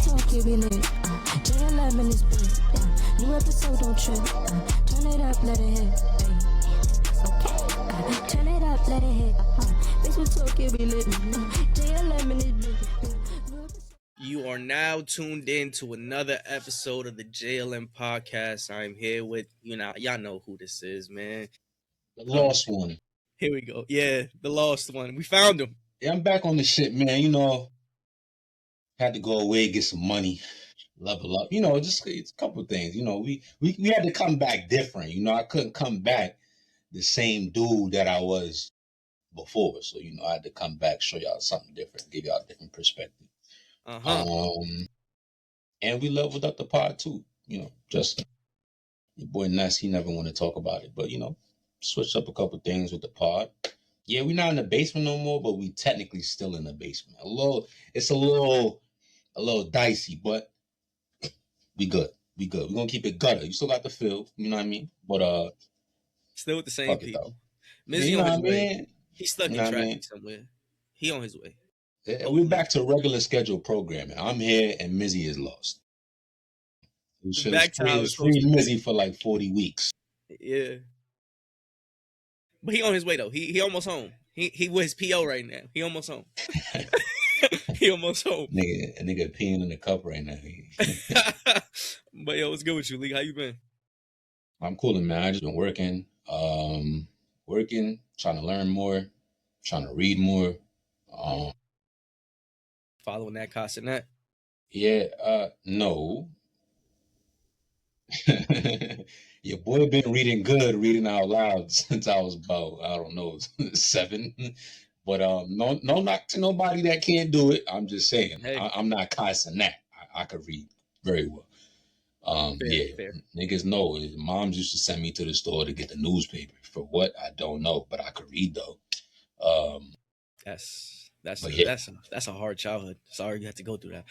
talk, you be lit. JLM in this bitch. Yeah. New episode, don't trip. Turn it up, let it hit. Okay. Turn it up, let it hit. Basement talk, you be lit. JLM in this bitch. You are now tuned in to another episode of the JLM podcast. I'm here with, y'all know who this is, man. The lost one. Here we go. Yeah, the lost one. We found him. Yeah, I'm back on the shit, man. Had to go away, get some money, level up. Just it's a couple of things. We had to come back different. I couldn't come back the same dude that I was before. So, I had to come back, show y'all something different, give y'all a different perspective. And we leveled up the pod too. Just your boy Ness, he never want to talk about it, but switched up a couple of things with the pod. Yeah, we're not in the basement no more, but we technically still in the basement. It's a little dicey, but we good. We're gonna keep it gutter. You still got the feel, you know what I mean? But still with the same people. Mizzy on his way. He's stuck in traffic somewhere. He on his way. We're back to regular schedule programming. I'm here and Mizzy is lost. It's free Mizzy for like 40 weeks. Yeah. But he on his way though. He almost home. He with his PO right now. He almost home. He almost home. Nigga peeing in the cup right now. But yo, what's good with you, Lee? How you been? I'm coolin', man. I just been working. Trying to learn more, trying to read more. Following that Castanet? Yeah, no. Your boy been reading out loud since I was about, 7. But no knock to nobody that can't do it. I'm just saying, hey. I'm not Castanet. I could read very well. Fair. Niggas know. Moms used to send me to the store to get the newspaper. For what? I don't know, but I could read though. That's a hard childhood. Sorry you had to go through that.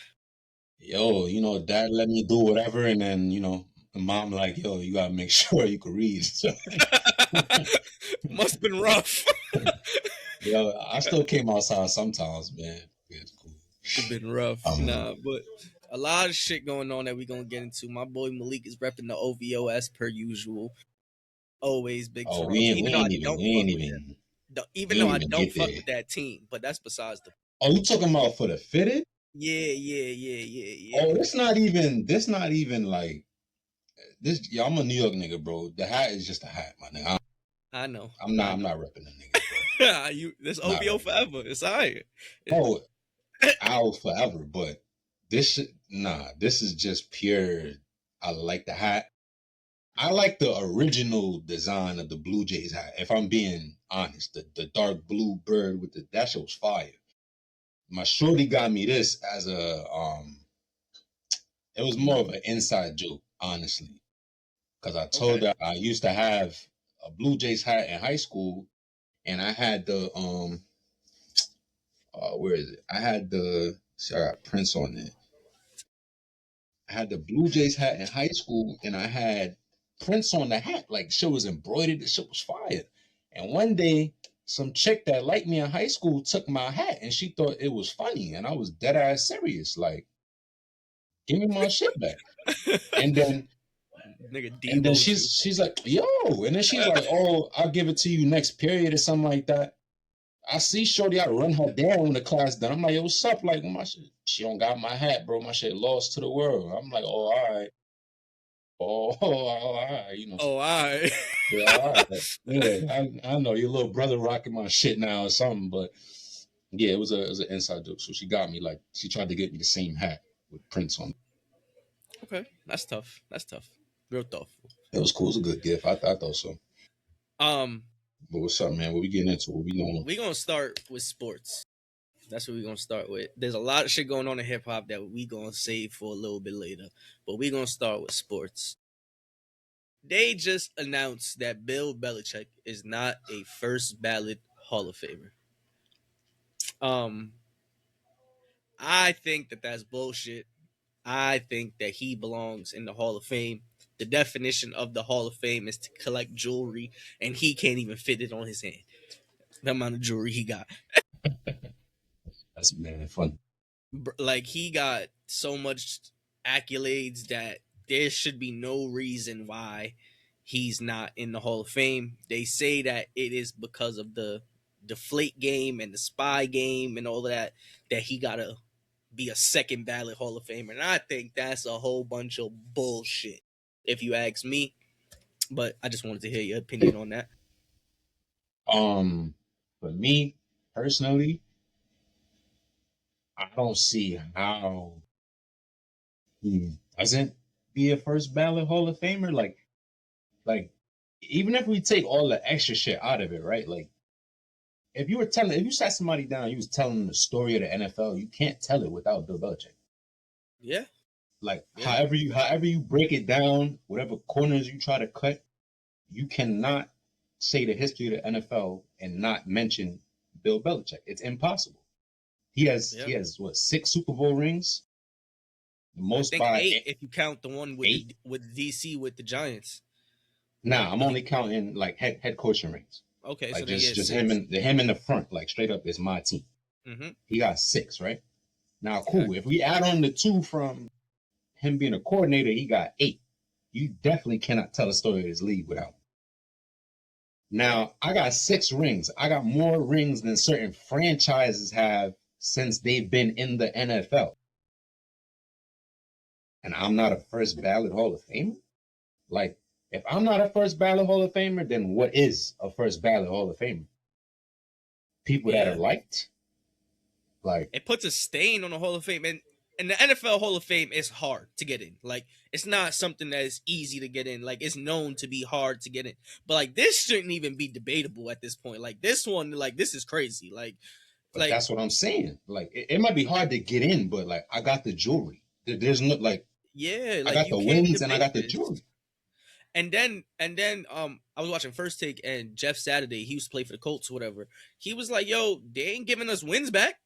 Yo, dad let me do whatever, and then mom like, yo, you gotta make sure you can read. Must have been rough. Yo, I still came outside sometimes, man. It's cool. It's been rough. But a lot of shit going on that we gonna get into. My boy Malik is repping the OVO as per usual. Always big. Even though I don't fuck with that team, but that's besides the. Oh, you talking about for the fitted? Yeah. Oh, this not even like this. Yeah, I'm a New York nigga, bro. The hat is just a hat, my nigga. I know. I'm not repping them niggas, bro. This OVO forever. It's alright. Oh, I'll forever, but this is just pure. I like the hat. I like the original design of the Blue Jays hat. If I'm being honest, the dark blue bird with that shit was fire. My shorty got me this as it was more of an inside joke, honestly. Because I told her I used to have a Blue Jays hat in high school, and I had the, where is it? I had I got prints on it. I had the Blue Jays hat in high school, and I had prints on the hat. Like, shit was embroidered. The shit was fire. And one day, some chick that liked me in high school took my hat, and she thought it was funny, and I was dead ass serious. Like, give me my shit back. And then, she's like, yo, and then she's like, oh, I'll give it to you next period or something like that. I see shorty, I run her down when the class done. I'm like, yo, what's up? Like, my shit, she don't got my hat, bro. My shit lost to the world. I'm like, oh, all right. Oh, all right, Oh, all right. Yeah, all right. Yeah, I know your little brother rocking my shit now or something, but yeah, it was an inside joke. So she got me, like, she tried to get me the same hat with prints on it. Okay, that's tough. Real tough. It was cool. It was a good gift. I thought so. But what's up, man? What we getting into? What we doing? We're gonna start with sports. That's what we're gonna start with. There's a lot of shit going on in hip hop that we gonna save for a little bit later. But we're gonna start with sports. They just announced that Bill Belichick is not a first ballot Hall of Famer. I think that's bullshit. I think that he belongs in the Hall of Fame. The definition of the Hall of Fame is to collect jewelry, and he can't even fit it on his hand. The amount of jewelry he got. That's, man, fun. Like he got so much accolades that there should be no reason why he's not in the Hall of Fame. They say that it is because of the deflate game and the spy game and all of that he gotta be a second ballot Hall of Famer. And I think that's a whole bunch of bullshit, if you ask me. But I just wanted to hear your opinion on that. For me personally, I don't see how he doesn't be a first ballot Hall of Famer. Like even if we take all the extra shit out of it, right? Like if you sat somebody down, you was telling the story of the NFL, you can't tell it without Bill Belichick. Yeah. Like Yeah. however you break it down, whatever corners you try to cut, you cannot say the history of the NFL and not mention Bill Belichick. It's impossible. He has what, 6 Super Bowl rings? The I most think by 8 if you count the one with 8. with DC with the Giants. Nah, I'm only counting like head coaching rings. Okay, Like so then just 6. him in the front, like straight up is my team. Mm-hmm. He got 6, right? Now, cool. Okay. If we add on the 2 from him being a coordinator, he got 8. You definitely cannot tell a story of this league without. Now, I got 6 rings. I got more rings than certain franchises have since they've been in the NFL. And I'm not a first ballot Hall of Famer? Like, if I'm not a first ballot Hall of Famer, then what is a first ballot Hall of Famer? People that are liked? Like, it puts a stain on the Hall of Fame. And the NFL Hall of Fame is hard to get in. Like, it's not something that is easy to get in. Like, it's known to be hard to get in. But, like, this shouldn't even be debatable at this point. Like, this one, like, this is crazy. Like, that's what I'm saying. Like, it might be hard to get in, but, like, I got the jewelry. There's no, like, yeah, like, I got the wins and I got the jewelry. And then I was watching First Take, and Jeff Saturday, he used to play for the Colts or whatever. He was like, yo, they ain't giving us wins back.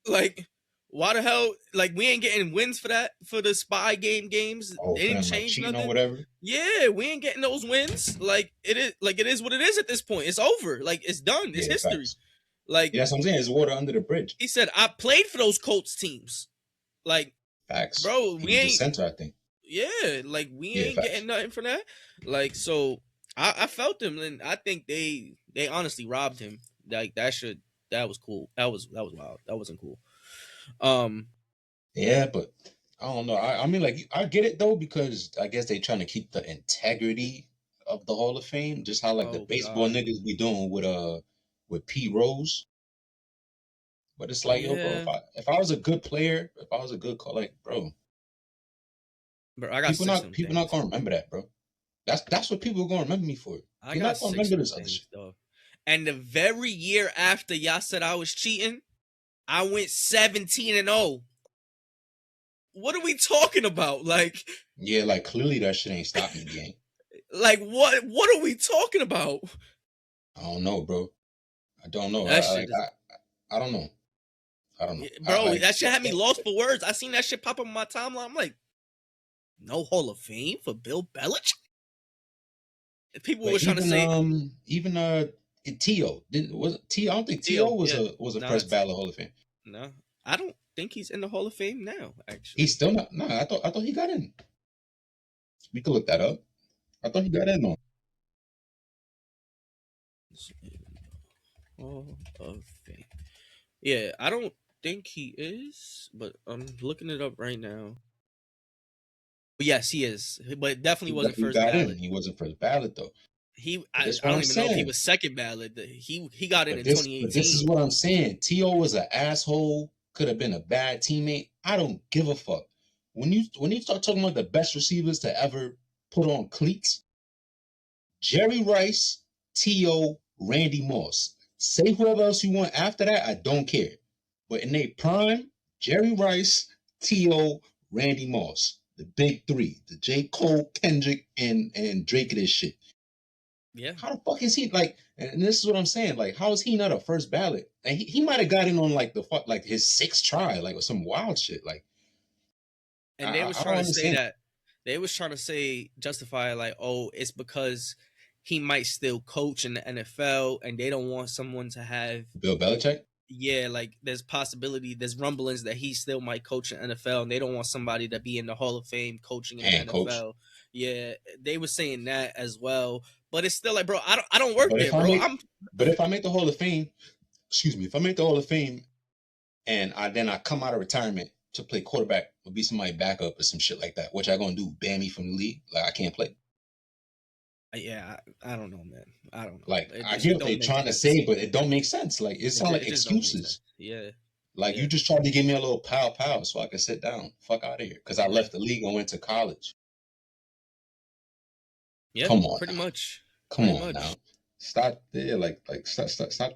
Like, why the hell? Like, we ain't getting wins for that, for the spy games. Oh, they didn't change nothing. Or whatever. Yeah, we ain't getting those wins. Like, it is what it is at this point. It's over. Like, it's done. It's history. Facts. Like, that's what I'm saying. It's water under the bridge. He said, I played for those Colts teams. Like, facts, bro. We ain't center, I think. Yeah, like we ain't getting nothing for that. Like, so I felt them, and I think they honestly robbed him. Like, that was cool. That was wild. That wasn't cool. Yeah, but I don't know. I mean, like, I get it though, because I guess they trying to keep the integrity of the Hall of Fame, just how like the baseball niggas be doing with Pete Rose. But it's like, yo, bro, if I was a good player, if I was a good call, like, bro, I got people not gonna remember that, bro. That's what people are gonna remember me for. You're not gonna remember this other shit. And the very year after y'all said I was cheating, I went 17-0. What are we talking about? Like, yeah, like clearly that shit ain't stopping the game. Like, what are we talking about? I don't know, bro. I don't know. I don't know. I don't know. Bro, that shit had me lost for words. I seen that shit pop up on my timeline. I'm like, no Hall of Fame for Bill Belichick? People were trying to say even T.O. I don't think T.O. was a first ballot Hall of Fame. No. I don't think he's in the Hall of Fame now, actually. He's still not. No, I thought he got in. We could look that up. I thought he got in on Hall of Fame. Yeah, I don't think he is, but I'm looking it up right now. But yes, he is. But definitely wasn't first ballot. He wasn't first ballot though. I don't even know if he was second ballot. He got in 2018. But this is what I'm saying. T.O. was an asshole. Could have been a bad teammate. I don't give a fuck. When you start talking about the best receivers to ever put on cleats, Jerry Rice, T.O., Randy Moss. Say whoever else you want after that, I don't care. But in their prime, Jerry Rice, T.O., Randy Moss. The big three. The J. Cole, Kendrick, and Drake of this shit. Yeah. How the fuck is he, like, and this is what I'm saying, like, how is he not a first ballot? And he might have got in on like his 6th try, like, or some wild shit, like. And they was trying to say that. They was trying to justify like, oh, it's because he might still coach in the NFL and they don't want someone to have Bill Belichick? yeah, like there's possibility, there's rumblings that he still might coach in NFL, and they don't want somebody to be in the Hall of Fame coaching in the And coach. NFL. Yeah, they were saying that as well, but it's still like, bro, I don't work But there, if I bro. make, but if I make the Hall of Fame, excuse me, if I make the Hall of Fame, and I come out of retirement to play quarterback or be somebody backup or some shit like that, what y'all gonna do? Ban me from the league? Like I can't play. Yeah, I don't know, man. I don't know. Like It I just hear what don't they're make trying to sense. say, but it don't make sense. Like it sounds like It just don't make excuses. sense. Yeah. Like Yeah. you just tried to give me a little pow so I could sit down. Fuck out of here. Because I left the league and went to college. Yeah, Come on pretty now. much. Come Pretty on much. now. Stop there. Like stop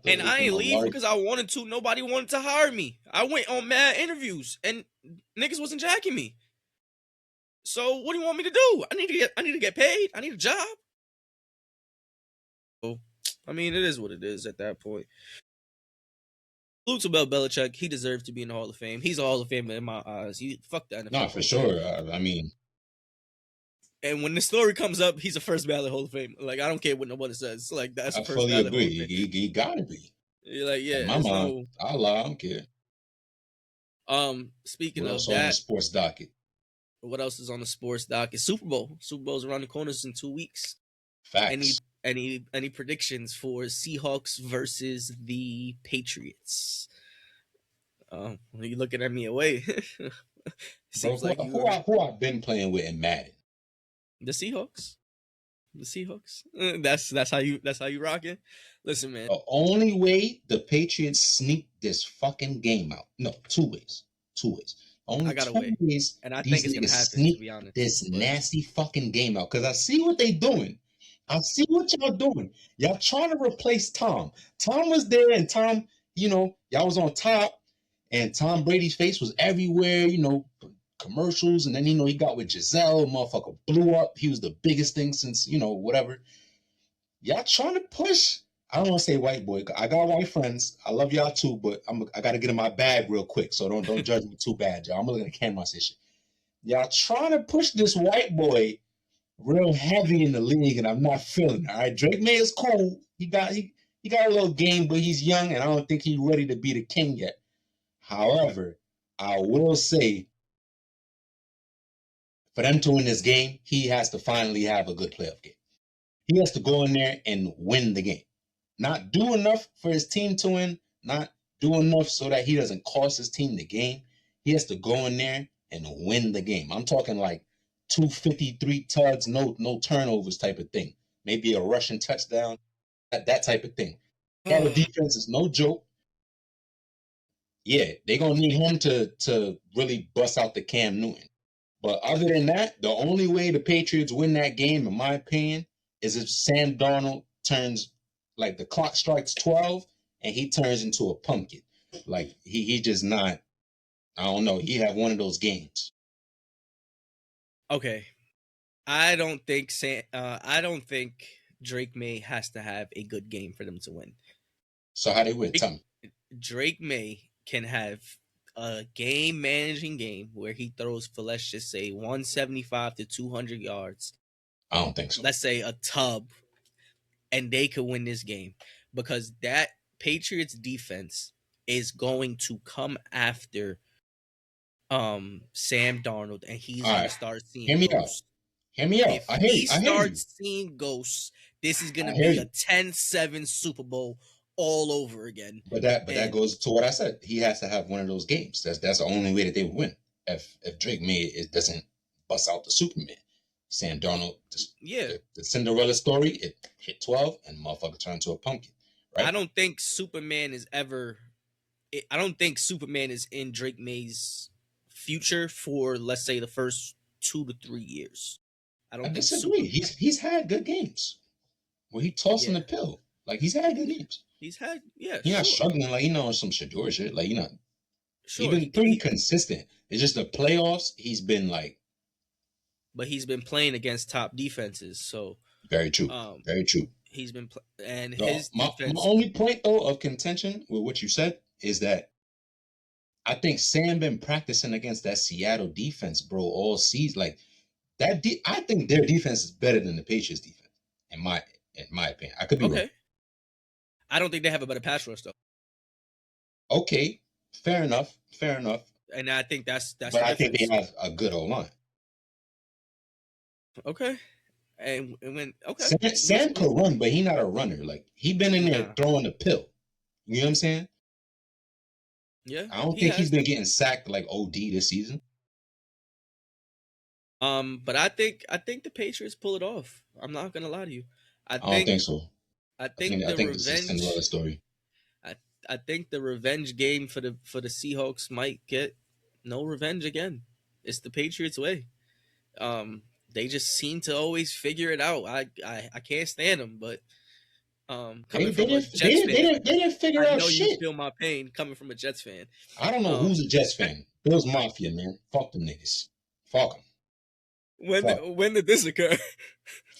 And I ain't leave malarkey. because I wanted to. Nobody wanted to hire me. I went on mad interviews and niggas wasn't jacking me. So what do you want me to do? I need to get paid. I need a job. So, I mean, it is what it is at that point. Salute to Bill Belichick. He deserves to be in the Hall of Fame. He's a Hall of Famer in my eyes. Fuck the NFL. No, for sure. I mean, and when the story comes up, he's a first ballot Hall of Fame. Like I don't care what nobody says. Like that's I a first fully ballot agree. Hall of Fame. He gotta be. You're like, yeah, In my there's mind, I don't care. Speaking What of else that, on the sports docket? what else is on the sports docket? Super Bowl. Super Bowl's around the corners in 2 weeks. Facts. Any predictions for Seahawks versus the Patriots? You looking at me away? Seems Bro, like you are who I've been playing with in Madden? the Seahawks. The Seahawks. That's how you rocking. Listen, man. The only way the Patriots sneak this fucking game out. No, two ways. Only I got a two way. ways And I these think it's gonna niggas happen, to sneak be honest. this But nasty fucking game out. Because I see what they doing. I see what y'all doing. Y'all trying to replace Tom. Tom was there and Tom, y'all was on top and Tom Brady's face was everywhere, commercials. And then, he got with Giselle, motherfucker blew up. He was the biggest thing since, whatever. Y'all trying to push. I don't want to say white boy. I got white friends. I love y'all too, but I got to get in my bag real quick. So don't judge me too bad, y'all. I'm looking at the camera and say shit. Y'all trying to push this white boy real heavy in the league, and I'm not feeling it. All right, Drake May is cool. He got a little game, but he's young, and I don't think he's ready to be the king yet. However, I will say, for them to win this game, he has to finally have a good playoff game. He has to go in there and win the game. Not do enough for his team to win, not do enough so that he doesn't cost his team the game. He has to go in there and win the game. I'm talking like 253 tugs, no turnovers type of thing. Maybe a rushing touchdown, that type of thing. Our defense is no joke. Yeah, they're going to need him to really bust out the Cam Newton. But other than that, the only way the Patriots win that game, in my opinion, is if Sam Darnold turns, like the clock strikes 12 and he turns into a pumpkin. Like he just not, I don't know, he have one of those games. Okay. I don't think Drake May has to have a good game for them to win. So how they win? Tell me. Drake May can have a game managing game where he throws for, let's just say, 175 to 200 yards. I don't think so. Let's say a tub, and they could win this game because that Patriots defense is going to come after Sam Darnold, and he's going to start seeing ghosts. Hear me out. If he starts seeing ghosts, this is going to be a 10-7 Super Bowl all over again. But that goes to what I said. He has to have one of those games. That's the only way that they would win. If Drake May doesn't bust out the Superman, Sam Darnold, the Cinderella story, it hit 12 and motherfucker turned to a pumpkin. Right? I don't think Superman is in Drake May's future for, let's say, the first 2 to 3 years. I disagree. He's had good games where he tossing the pill. Like he's had good games. He's not struggling like some Shador shit. Like he's been pretty consistent. It's just the playoffs. He's been like, but he's been playing against top defenses. So very true. Very true. He's been his defense. My only point though of contention with what you said is that I think Sam been practicing against that Seattle defense, bro, all season. Like that. I think their defense is better than the Patriots defense. In my opinion, I could be wrong. I don't think they have a better pass rush though. Okay, fair enough. And I think that's But the I think they difference. have a good O-line. Okay. And when Sam could run, but he not a runner. Like he been in there nah, throwing the pill. You know what I'm saying? yeah, I don't he think he's has. been getting sacked like OD this season. But I think the Patriots pull it off. I'm not gonna lie to you. I I don't think think so. I I think the think this is a Cinderella revenge. story. I I think the revenge game for the Seahawks might get no revenge again. It's the Patriots way. Um, they just seem to always figure it out. I can't stand them, but coming from a Jets fan, They didn't figure I out know you shit. feel my pain. Coming from a Jets fan, I don't know um, who's a Jets fan. Bills Mafia, man. Fuck them niggas. Fuck them. Fuck. when did this occur?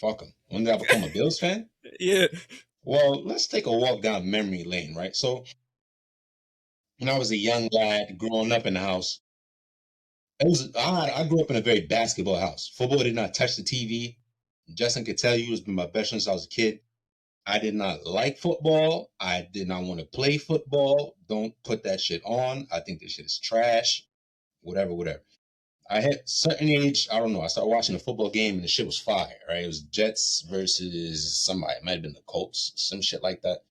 Fuck them. When did I become a Bills fan? Yeah, Well, let's take a walk down memory lane, right? So when I was a young lad growing up in the house, I grew up in a very basketball house. Football did not touch the TV. Justin could tell you it's been my best friend since I was a kid. I did not like football. I did not want to play football. Don't put that shit on. I think this shit is trash. Whatever. I had certain age, I don't know. I started watching a football game and the shit was fire, right? It was Jets versus somebody. It might have been the Colts, some shit like that.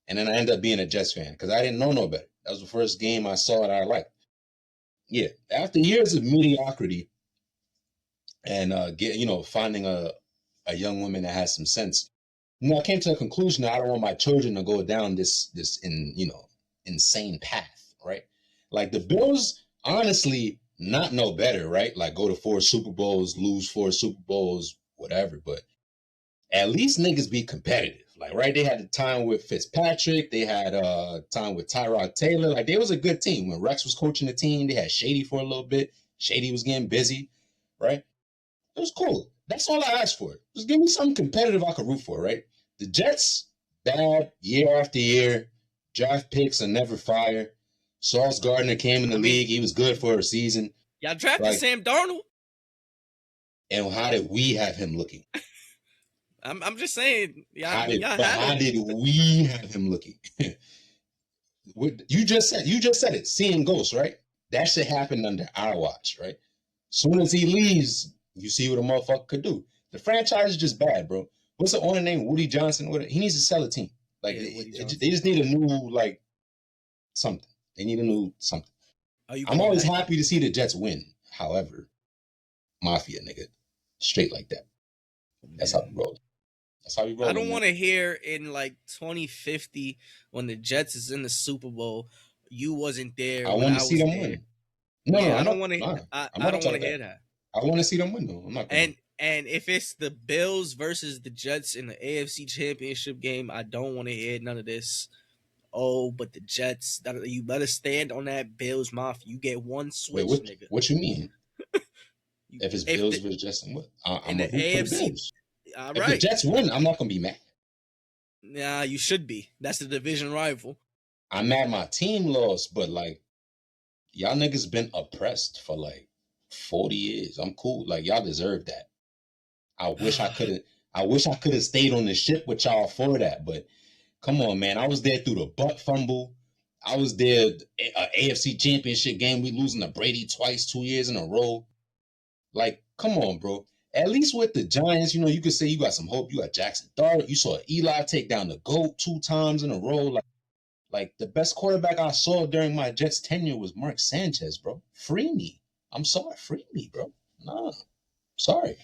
And then I ended up being a Jets fan because I didn't know no better. That was the first game I saw that I liked. Yeah. After years of mediocrity and finding a young woman that has some sense, I came to the conclusion that I don't want my children to go down this insane path, right? Like the Bills, honestly, not no better, right? Like go to 4 Super Bowls, lose 4 Super Bowls, whatever. But at least niggas be competitive. Like, right, they had the time with Fitzpatrick, they had time with Tyrod Taylor. Like, they was a good team. When Rex was coaching the team, they had Shady for a little bit. Shady was getting busy, right? It was cool. That's all I asked for. Just give me something competitive I could root for, right? The Jets, bad year after year. Draft picks are never fire. Sauce Gardner came in the I mean, league. He was good for a season. y'all drafted Like, Sam Darnold. and how did we have him looking? I'm just saying, How y'all had how him. did we have him looking? You just said it. Seeing ghosts, right? That shit happened under our watch, right? Soon as he leaves, you see what a motherfucker could do. The franchise is just bad, bro. What's the owner name? Woody Johnson. He needs to sell a team. Like Yeah, Woody Johnson. they just need a new something. They need a new something. Are you I'm going always back? happy to see the Jets win. However, Mafia nigga, straight like that. That's how we roll. That's how we roll. I don't want to hear in like 2050 when the Jets is in the Super Bowl, you wasn't there I when want to I see was them there. win. No, Yeah, I'm I don't not. want to. Nah, I'm I not gonna don't talk want to that. hear that. I want to see them win though. I'm not gonna. And if it's the Bills versus the Jets in the AFC Championship game, I don't want to hear none of this. Oh, but the Jets, you better stand on that Bills mafia. You get one Wait, switch, nigga. what you mean? If it's If Bills the versus Jets, in I'm the a root for the AFC, Bills. all If the right, Jets win, I'm not gonna be mad. nah, you should be. That's the division rival. I'm mad my team lost, but like y'all niggas been oppressed for like 40 years. I'm cool. Like y'all deserve that. I wish I could have. I wish I could have stayed on the ship with y'all for that. But come on, man. I was there through the butt fumble. I was there. AFC Championship game. We losing to Brady twice, 2 years in a row. Like, come on, bro. At least with the Giants, you could say you got some hope. You got Jackson Dart. You saw Eli take down the GOAT 2 times in a row. Like the best quarterback I saw during my Jets tenure was Mark Sanchez, bro. Free me. I'm sorry. Free me, bro. Nah. Sorry.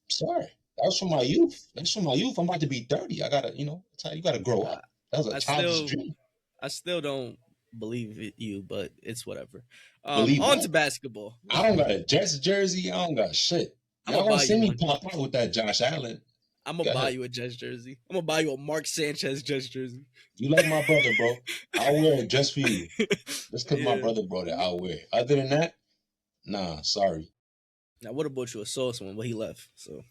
Sorry. That was from my youth. That's from my youth. I'm about to be 30. I gotta, that's how you gotta grow I, up. That was a I childish still, dream. I still don't believe you, but it's whatever. Believe On what? to basketball. I don't got a Jets jersey. I don't got shit. I'm Y'all gonna gonna buy see you me one. pop out with that Josh Allen. I'm gonna Go buy ahead. you a Jets jersey. I'm gonna buy you a Mark Sanchez Jets jersey. You like my brother, bro. I'll wear it just for you. Just because my Yeah. brother brought it, I'll wear it. Other than that, nah, sorry. I would have bought you a Sauce one, but he left. So,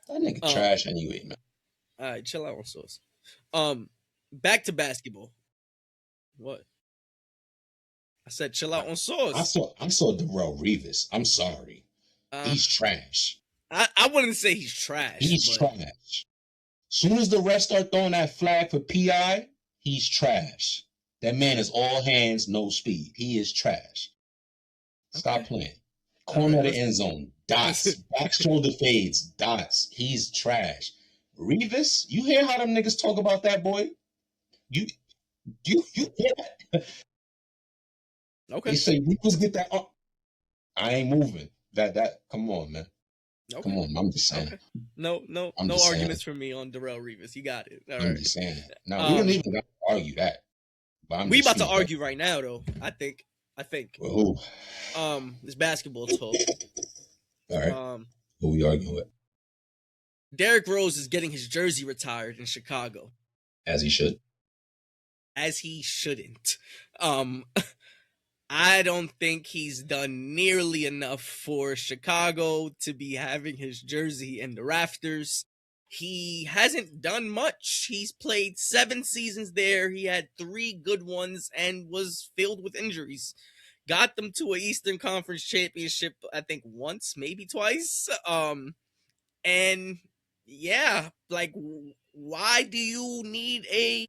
That nigga um, trash anyway, man. all right, chill out on Sauce. Back to basketball. What? I said chill I, out on Sauce. I saw Darrell Revis. I'm sorry. Uh, He's trash. I wouldn't say he's trash, He's but trash. Soon as the refs start throwing that flag for PI, he's trash. That man is all hands, no speed. He is trash. Stop playing. Corner of the end zone, dots. Back shoulder fades, dots. He's trash. Revis, you hear how them niggas talk about that boy? You hear that? Okay. They say Revis get that up. I ain't moving. That come on, man. Okay. Come on, I'm just saying. Okay. No arguments from me on Darrell Revis. You got it. All I'm right. just saying. Now we don't even got to argue that. We about to argue right now, though. I think. Well, who? It's basketball talk. All right. Who we arguing with? Derrick Rose is getting his jersey retired in Chicago. As he should. As he shouldn't. I don't think he's done nearly enough for Chicago to be having his jersey in the rafters. He hasn't done much. He's played 7 seasons there. He had 3 good ones and was filled with injuries. Got them to an Eastern Conference championship, I think once, maybe twice. And yeah, like, why do you need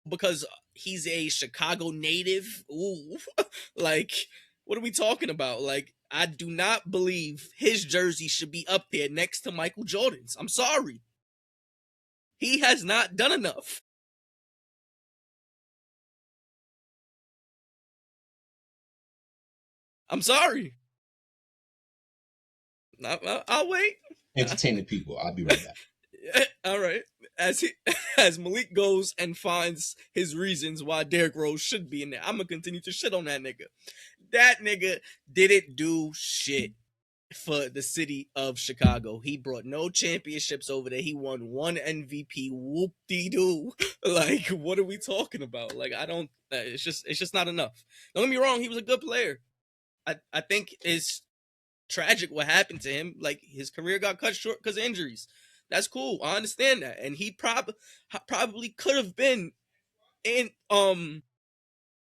because he's a Chicago native? Ooh, like, what are we talking about? Like, I do not believe his jersey should be up there next to Michael Jordan's. I'm sorry. He has not done enough. I'm sorry. I'll wait. Entertaining people. I'll be right back. All right. As Malik goes and finds his reasons why Derrick Rose should be in there, I'm gonna continue to shit on that nigga. That nigga didn't do shit for the city of Chicago. He brought no championships over there. He won 1 MVP. Whoop-de-doo. Like, what are we talking about? Like, I don't. It's just not enough. Don't get me wrong. He was a good player. I think it's tragic what happened to him. Like, his career got cut short because of injuries. That's cool. I understand that. And he probably could have been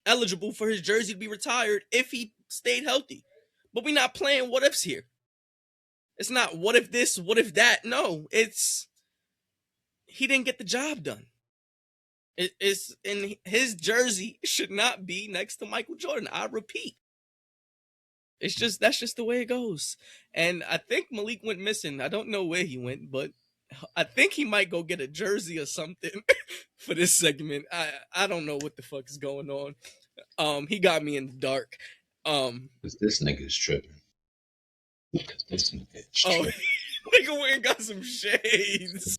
eligible for his jersey to be retired if he stayed healthy. But we're not playing what ifs here. It's not what if this, what if that. No, it's he didn't get the job done. It's in his jersey should not be next to Michael Jordan. I repeat. That's just the way it goes. And I think Malik went missing. I don't know where he went, but I think he might go get a jersey or something for this segment. I don't know what the fuck is going on. He got me in the dark. This nigga is tripping. This nigga is tripping. Nigga went and got some shades.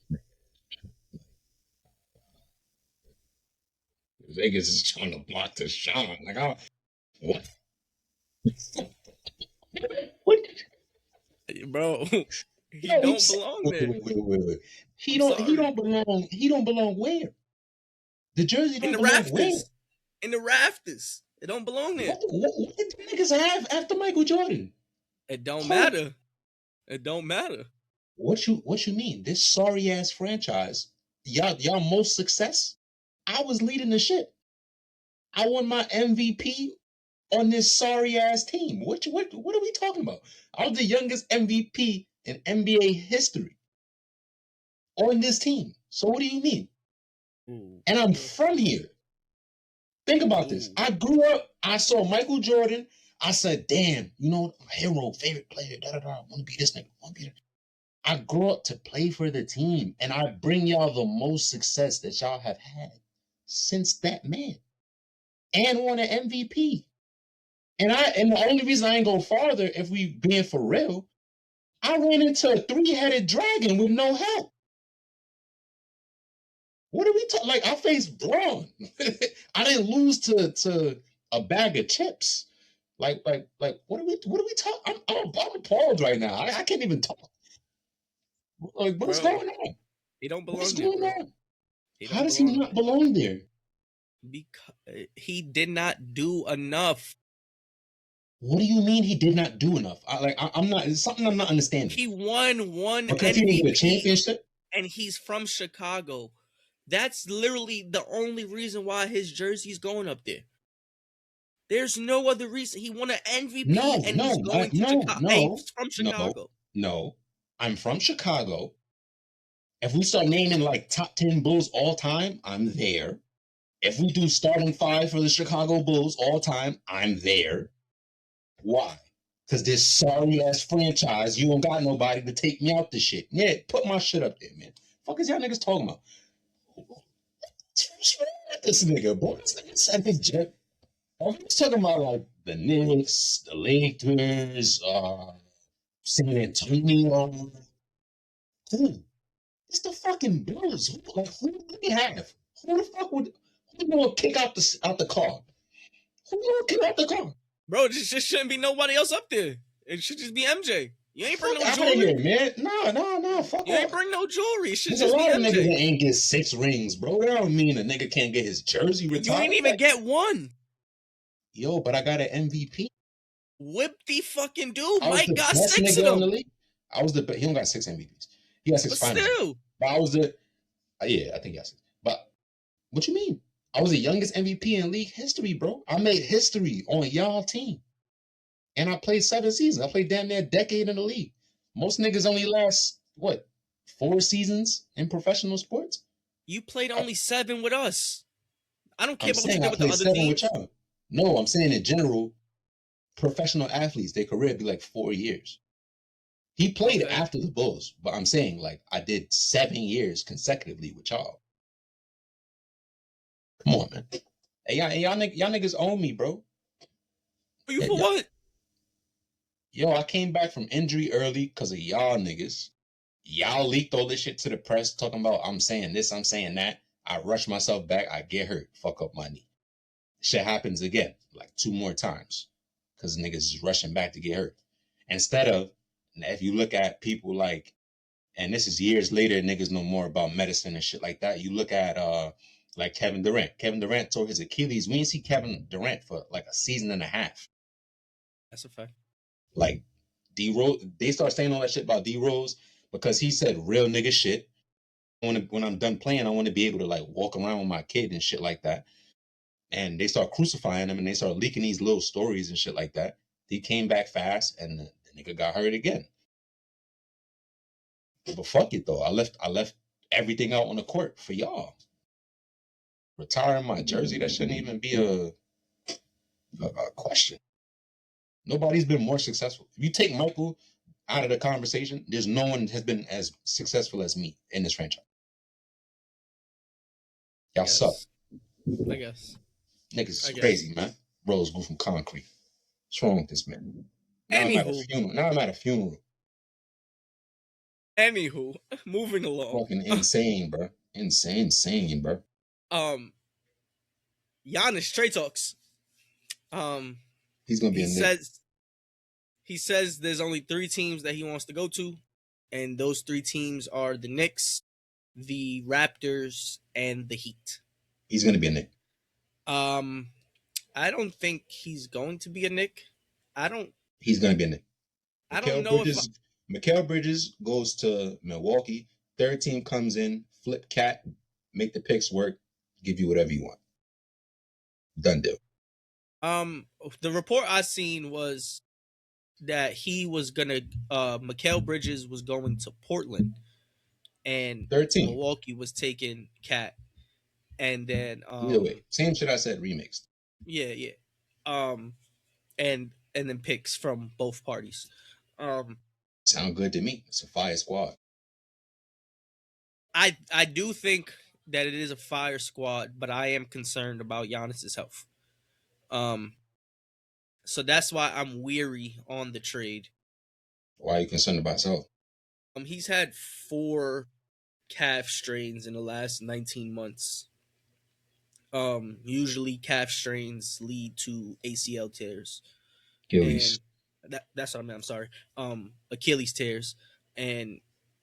Vegas is trying to block the shine. Like, what? What? Bro, he don't belong there. Wait. He don't belong. He don't belong where? The jersey don't belong where? In the rafters. It don't belong there. What did the niggas have after Michael Jordan? It don't matter. It don't matter. What you mean? This sorry ass franchise, y'all most success? I was leading the shit. I won my MVP on this sorry ass team. What are we talking about? I was the youngest MVP in NBA history on this team. So what do you mean? Ooh. And I'm from here. Think about this. I grew up, I saw Michael Jordan. I said, damn, hero, favorite player, I want to be this nigga. I grew up to play for the team, and I bring y'all the most success that y'all have had since that man. And won an MVP. And the only reason I ain't go farther, if we being for real, I ran into a 3-headed dragon with no help. What are we talking? Like, I faced Braun. I didn't lose to a bag of chips. Like, what are we talking? I'm appalled right now. I can't even talk. Like, what's going on? He don't belong What's there. What's going on? How does he not belong there? Because he did not do enough. What do you mean he did not do enough? I'm not. It's something I'm not understanding. He won one because he didn't get a championship, and he's from Chicago. That's literally the only reason why his jersey's going up there. There's no other reason. He won an MVP and he's going to Chicago. He's from Chicago. No, I'm from Chicago. If we start naming like top 10 Bulls all time, I'm there. If we do starting five for the Chicago Bulls all time, I'm there. Why? Because this sorry ass franchise, you don't got nobody to take me out the shit. Yeah, put my shit up there, man. Fuck is y'all niggas talking about? This nigga, boy. This nigga said his jet. I'm talking about like the Knicks, the Lakers, San Antonio. Who? It's the fucking Bulls. Who do we have? Who the fuck would who gonna kick out the car? Who gonna kick out the car? Bro, it just shouldn't be nobody else up there. It should just be MJ. You ain't bring no Fuck outta jewelry. here, man. No. Fuck You off. ain't bring no jewelry. It should There's a just be lot of niggas that MJ. ain't get 6 rings, bro. That don't mean a nigga can't get his jersey You retired. ain't even get one. Yo, but I got an MVP. Whip the fucking dude. I was Mike the got best 6 of nigga in the them. league. I was the he don't got 6 MVPs. He got 6 But finals. still. But I was the yeah, I think he got 6. But what you mean? I was the youngest MVP in league history, bro. I made history on y'all team. And I played 7 seasons. I played damn near a decade in the league. Most niggas only last, what, 4 seasons in professional sports? You played only 7 with us. I don't care I'm about what you saying did I with the played other 7 teams. with y'all. No, I'm saying in general, professional athletes, their career be like 4 years. He played Okay. after the Bulls, but I'm saying like I did 7 years consecutively with y'all. Come on, man. Hey, y'all niggas own me, bro. You for what? Yo, I came back from injury early because of y'all niggas. Y'all leaked all this shit to the press talking about I'm saying this, I'm saying that. I rush myself back, I get hurt, fuck up my knee. Shit happens again, like 2 more times. Because niggas is rushing back to get hurt. Instead of, if you look at people like, and this is years later, niggas know more about medicine and shit like that. You look at like Kevin Durant. Kevin Durant tore his Achilles. We didn't see Kevin Durant for like a season and a half. That's a fact. Like D Rose, they start saying all that shit about D Rose because he said real nigga shit. When I'm done playing, I want to be able to like walk around with my kid and shit like that. And they start crucifying him and they start leaking these little stories and shit like that. He came back fast and the nigga got hurt again. But fuck it though. I left everything out on the court for y'all. Retiring my jersey, that shouldn't even be a question. Nobody's been more successful. If you take Michael out of the conversation, there's no one has been as successful as me in this franchise. Y'all suck. I guess. Niggas is crazy, man. Rose grew from concrete. What's wrong with this man? Now I'm at a funeral. Anywho, moving along. Fucking insane, bro. Insane, bro. Giannis trade talks. He's gonna be he says there's only 3 teams that he wants to go to, and those 3 teams are the Knicks, the Raptors, and the Heat. He's gonna be a Knick. I don't think he's going to be a Knick. He's gonna be a Knick. I don't know if Mikal Bridges goes to Milwaukee. 3rd team comes in, flip cat, make the picks work, give you whatever you want. Done deal. The report I seen was that he was gonna Mikal Bridges was going to Portland, and 13. Milwaukee was taking Cat, and then Either way, same shit I said remixed. Yeah. And then picks from both parties. Sound good to me. It's a fire squad. I do think that it is a fire squad, but I am concerned about Giannis's health. So that's why I'm weary on the trade. Why are you concerned about his health? He's had 4 calf strains in the last 19 months. Usually calf strains lead to ACL tears. Achilles. That's what I meant. I'm sorry. Achilles tears, and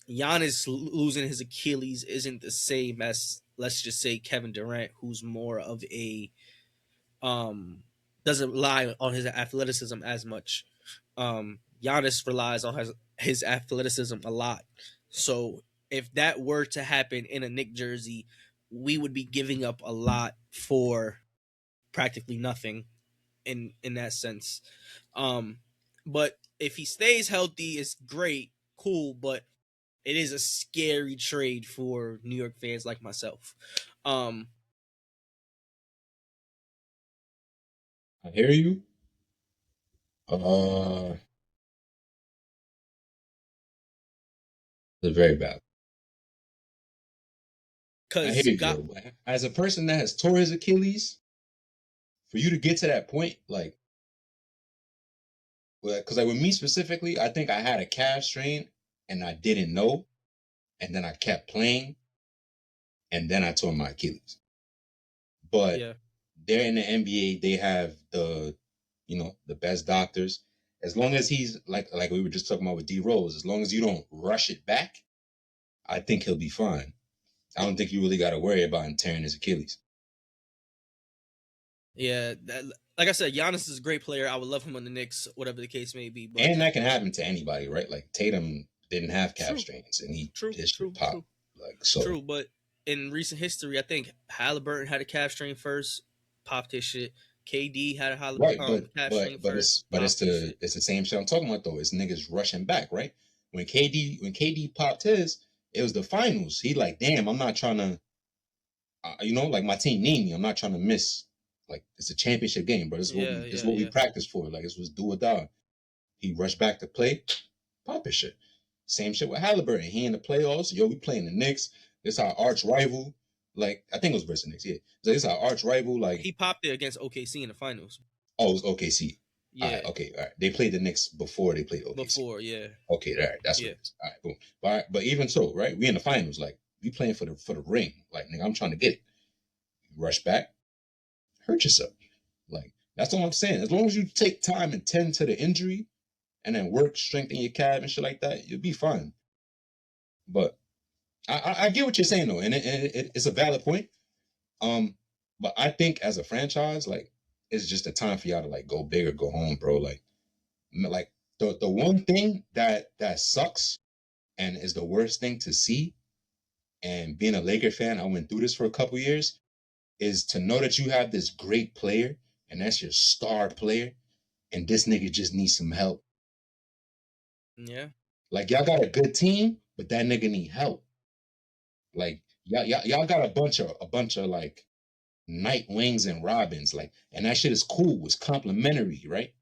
Giannis losing his Achilles isn't the same as, let's just say, Kevin Durant, who's more of a doesn't rely on his athleticism as much. Giannis relies on his athleticism a lot. So if that were to happen in a Knicks jersey, we would be giving up a lot for practically nothing in that sense. But if he stays healthy, it's great, cool, but it is a scary trade for New York fans like myself. I hear you. Uh, it's very bad. I hear Cause you, got though. But as a person that has tore his Achilles, for you to get to that point, like, because like with me specifically, I think I had a calf strain and I didn't know, and then I kept playing, and then I tore my Achilles. But yeah. they're in the NBA, they have the best doctors. As long as he's like we were just talking about with D Rose, as long as you don't rush it back, I think he'll be fine. I don't think you really got to worry about him tearing his Achilles. Yeah, like I said, Giannis is a great player. I would love him on the Knicks, whatever the case may be. But And that can happen to anybody, right? Like Tatum didn't have calf true, strains and he true, his shit true, popped. true, Like so. true. But in recent history, I think Halliburton had a calf strain first, popped his shit. KD had a Right, but calf but strain but first, it's but it's popped his the shit. it's the same shit I'm talking about though. It's niggas rushing back, right? When KD popped his, it was the finals. He like, damn, I'm not trying to, like my team need me. I'm not trying to miss. Like it's a championship game, but Yeah, this is yeah, what we yeah. practice for. Like this was do or die. He rushed back to play, pop his shit. Same shit with Halliburton. He in the playoffs. Yo, we playing the Knicks. This our arch rival. Like I think it was versus the Knicks. Yeah, so this our arch rival. Like He popped it against OKC in the finals. oh, it was OKC. All right, Yeah, okay, all right. They played the Knicks before they played OKC. before. Yeah, Okay, all right, that's what yeah. it is. All right, boom. But even so, right? We in the finals. Like we playing for the ring. Like nigga, I'm trying to get it. You rush back, hurt yourself. Like that's all I'm saying. As long as you take time and tend to the injury, and then work, strengthen your calf and shit like that, you'll be fine. But I get what you're saying though, and it's a valid point. Um, but I think as a franchise, like it's just a time for y'all to like go big or go home, bro. Like the one thing that sucks and is the worst thing to see, and being a Laker fan, I went through this for a couple years, is to know that you have this great player and that's your star player, and this nigga just needs some help. Yeah. Like y'all got a good team, but that nigga need help. Like y'all got a bunch of like Night Wings and Robins, like, and that shit is cool. It's complimentary, right?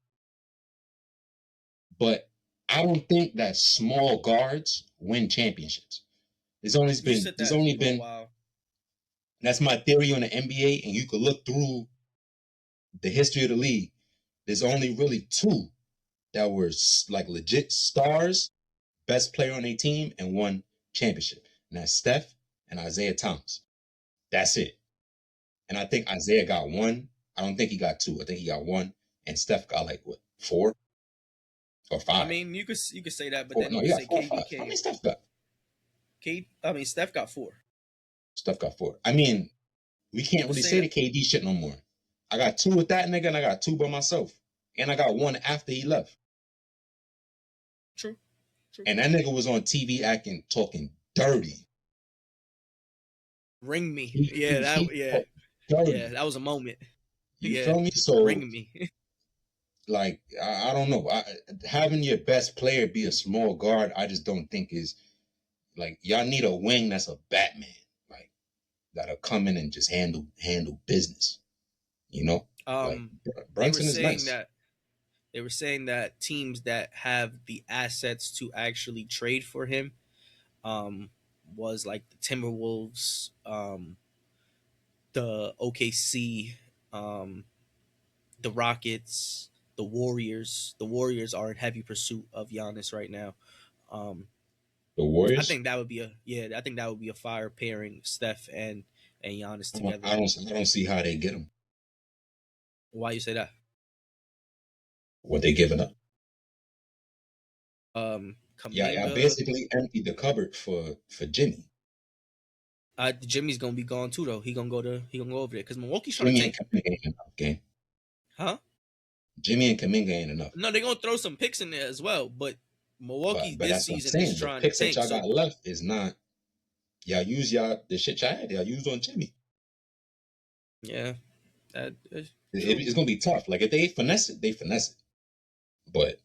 But I don't think that small guards win championships. You said There's that only for a been while. that's my theory on the NBA, and you could look through the history of the league. There's only really two that were like legit stars, best player on their team, and won championship, and that's Steph and Isaiah Thomas. That's it. And I think Isaiah got one. I don't think he got two. I think he got one, and Steph got like what, four or I five? mean, you could say that, but Four? then No, you he could got say four or KD five. How many came. Steph got? Steph got 4. Steph got four. I mean, we You can't could really say say the that. KD shit no more. I got two with that nigga, and I got two by myself, and I got one after he left. True. True. And that nigga was on TV acting, talking dirty. Ring me. He Yeah, he, he yeah, talked dirty. yeah. That was a moment. You Yeah, feel me? So ring me. like, I don't know. Having your best player be a small guard, I just don't think is like y'all need a wing that's a Batman, like that'll come in and just handle business. You know, like um, they were Brunson is saying nice. that they were saying that teams that have the assets to actually trade for him, um, was like the Timberwolves, the OKC, um, the Rockets, the Warriors. The Warriors are in heavy pursuit of Giannis right now. Um, The I Warriors. think that would be I think that would be a fire pairing, Steph and Giannis I don't, together. I don't I don't see how they get him. Why you say that? What they giving up? Yeah, I Kaminga. basically emptied the cupboard for Jimmy. Jimmy's gonna be gone too though. He gonna go over there because Milwaukee's trying to Jimmy and tank, Kaminga ain't enough, game. huh? Jimmy and Kaminga ain't enough. No, they're gonna throw some picks in there as well. But Milwaukee But this that's what I'm season is saying. The trying to picks that tank. y'all So got left is not y'all the shit y'all had. Y'all used on Jimmy. yeah, that's true. It's gonna be tough. Like if they finesse it, they finesse it. But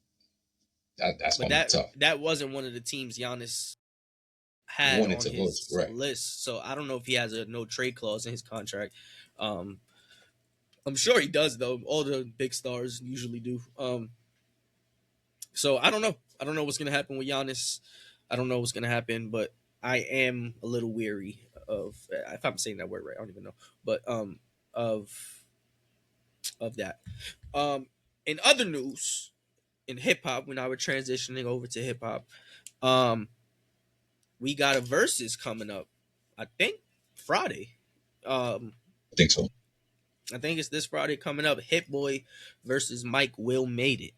that's But gonna be tough. that wasn't one of the teams Giannis had Wanted on to go to, his right. list. So I don't know if he has a no trade clause in his contract. Um, I'm sure he does though. All the big stars usually do. So I don't know. I don't know what's gonna happen with Giannis. I don't know what's gonna happen, but I am a little weary of, if I'm saying that word right. I don't even know, but of that. In other news, in hip hop, when I was transitioning over to hip hop, um, we got a versus coming up. I think Friday. I think so. I think it's this Friday coming up. Hitboy versus Mike Will Made It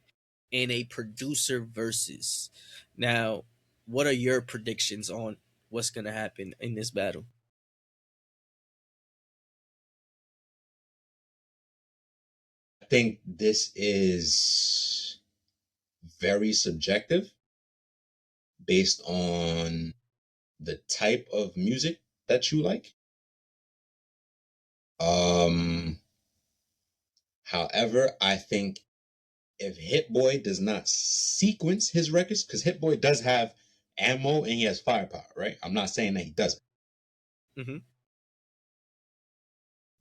in a producer versus. Now, what are your predictions on what's gonna happen in this battle? I think this is very subjective based on the type of music that you like. Um, However, I think if Hitboy does not sequence his records, because Hitboy does have ammo and he has firepower, right? I'm not saying that he doesn't, Mm-hmm.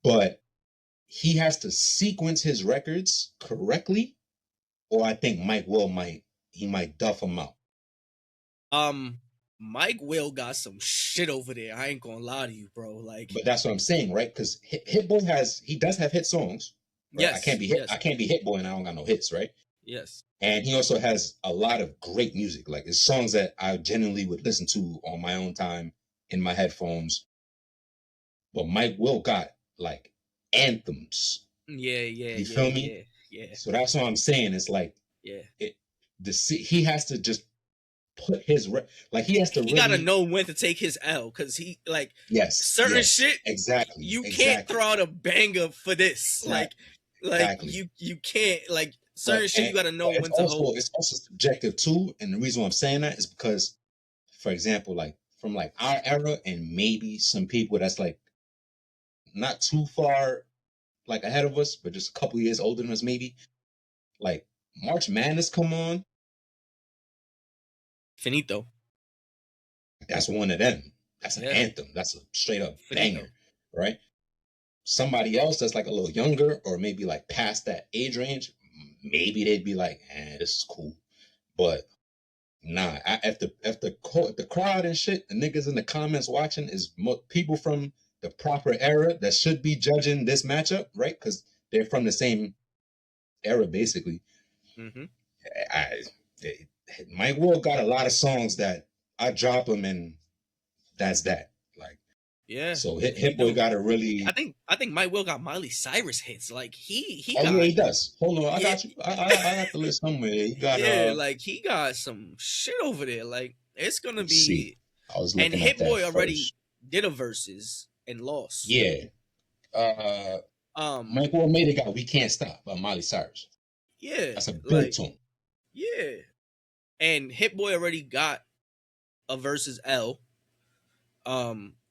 but he has to sequence his records correctly, or I think Mike Will might duff him out. Mike Will got some shit over there. I ain't gonna lie to you, bro. Like, But that's what I'm saying, right? Because Hitboy does have hit songs, right? yes, I can't be Hitboy and I don't got no hits, right? yes. And he also has a lot of great music. Like it's songs that I genuinely would listen to on my own time in my headphones. But Mike Will got like anthems. Yeah, yeah, You yeah, feel me? yeah, yeah, So that's what I'm saying. It's like yeah. he has to just put like he has to He gotta really. know when to take his L, because he, like, certain Yes, shit exactly, you can't throw out a banger for this. Like exactly. you can't, like, certain But shit you gotta know but when to hold. it's also subjective too. And the reason why I'm saying that is because, for example, like from like our era and maybe some people that's like not too far like ahead of us, but just a couple years older than us, maybe. Like March Madness come on, Finito. that's one of them. That's an Yeah, anthem. That's a straight up finito. banger, right? Somebody else that's like a little younger or maybe like past that age range, maybe they'd be like, this is cool. But nah, if the crowd and shit, the niggas in the comments watching is people from the proper era that should be judging this matchup, right? Because they're from the same era, basically. Mm-hmm. I, they, Mike Will got a lot of songs that I drop them and that's that. Like, Yeah, so he Hitboy do. got to really. I think Mike Will got Miley Cyrus hits. Like, he Oh yeah, got, he does. Hold on, I yeah, got you. I got the list somewhere. He got yeah, like, he got some shit over there. Like, it's gonna Let's see. be. I was And looking at that Hitboy already first. did a versus and lost. Yeah. Uh, Um, Mike Will made it. Got "We Can't Stop" by Miley Cyrus. yeah, That's a big like, tune. yeah. And Hitboy already got a versus L.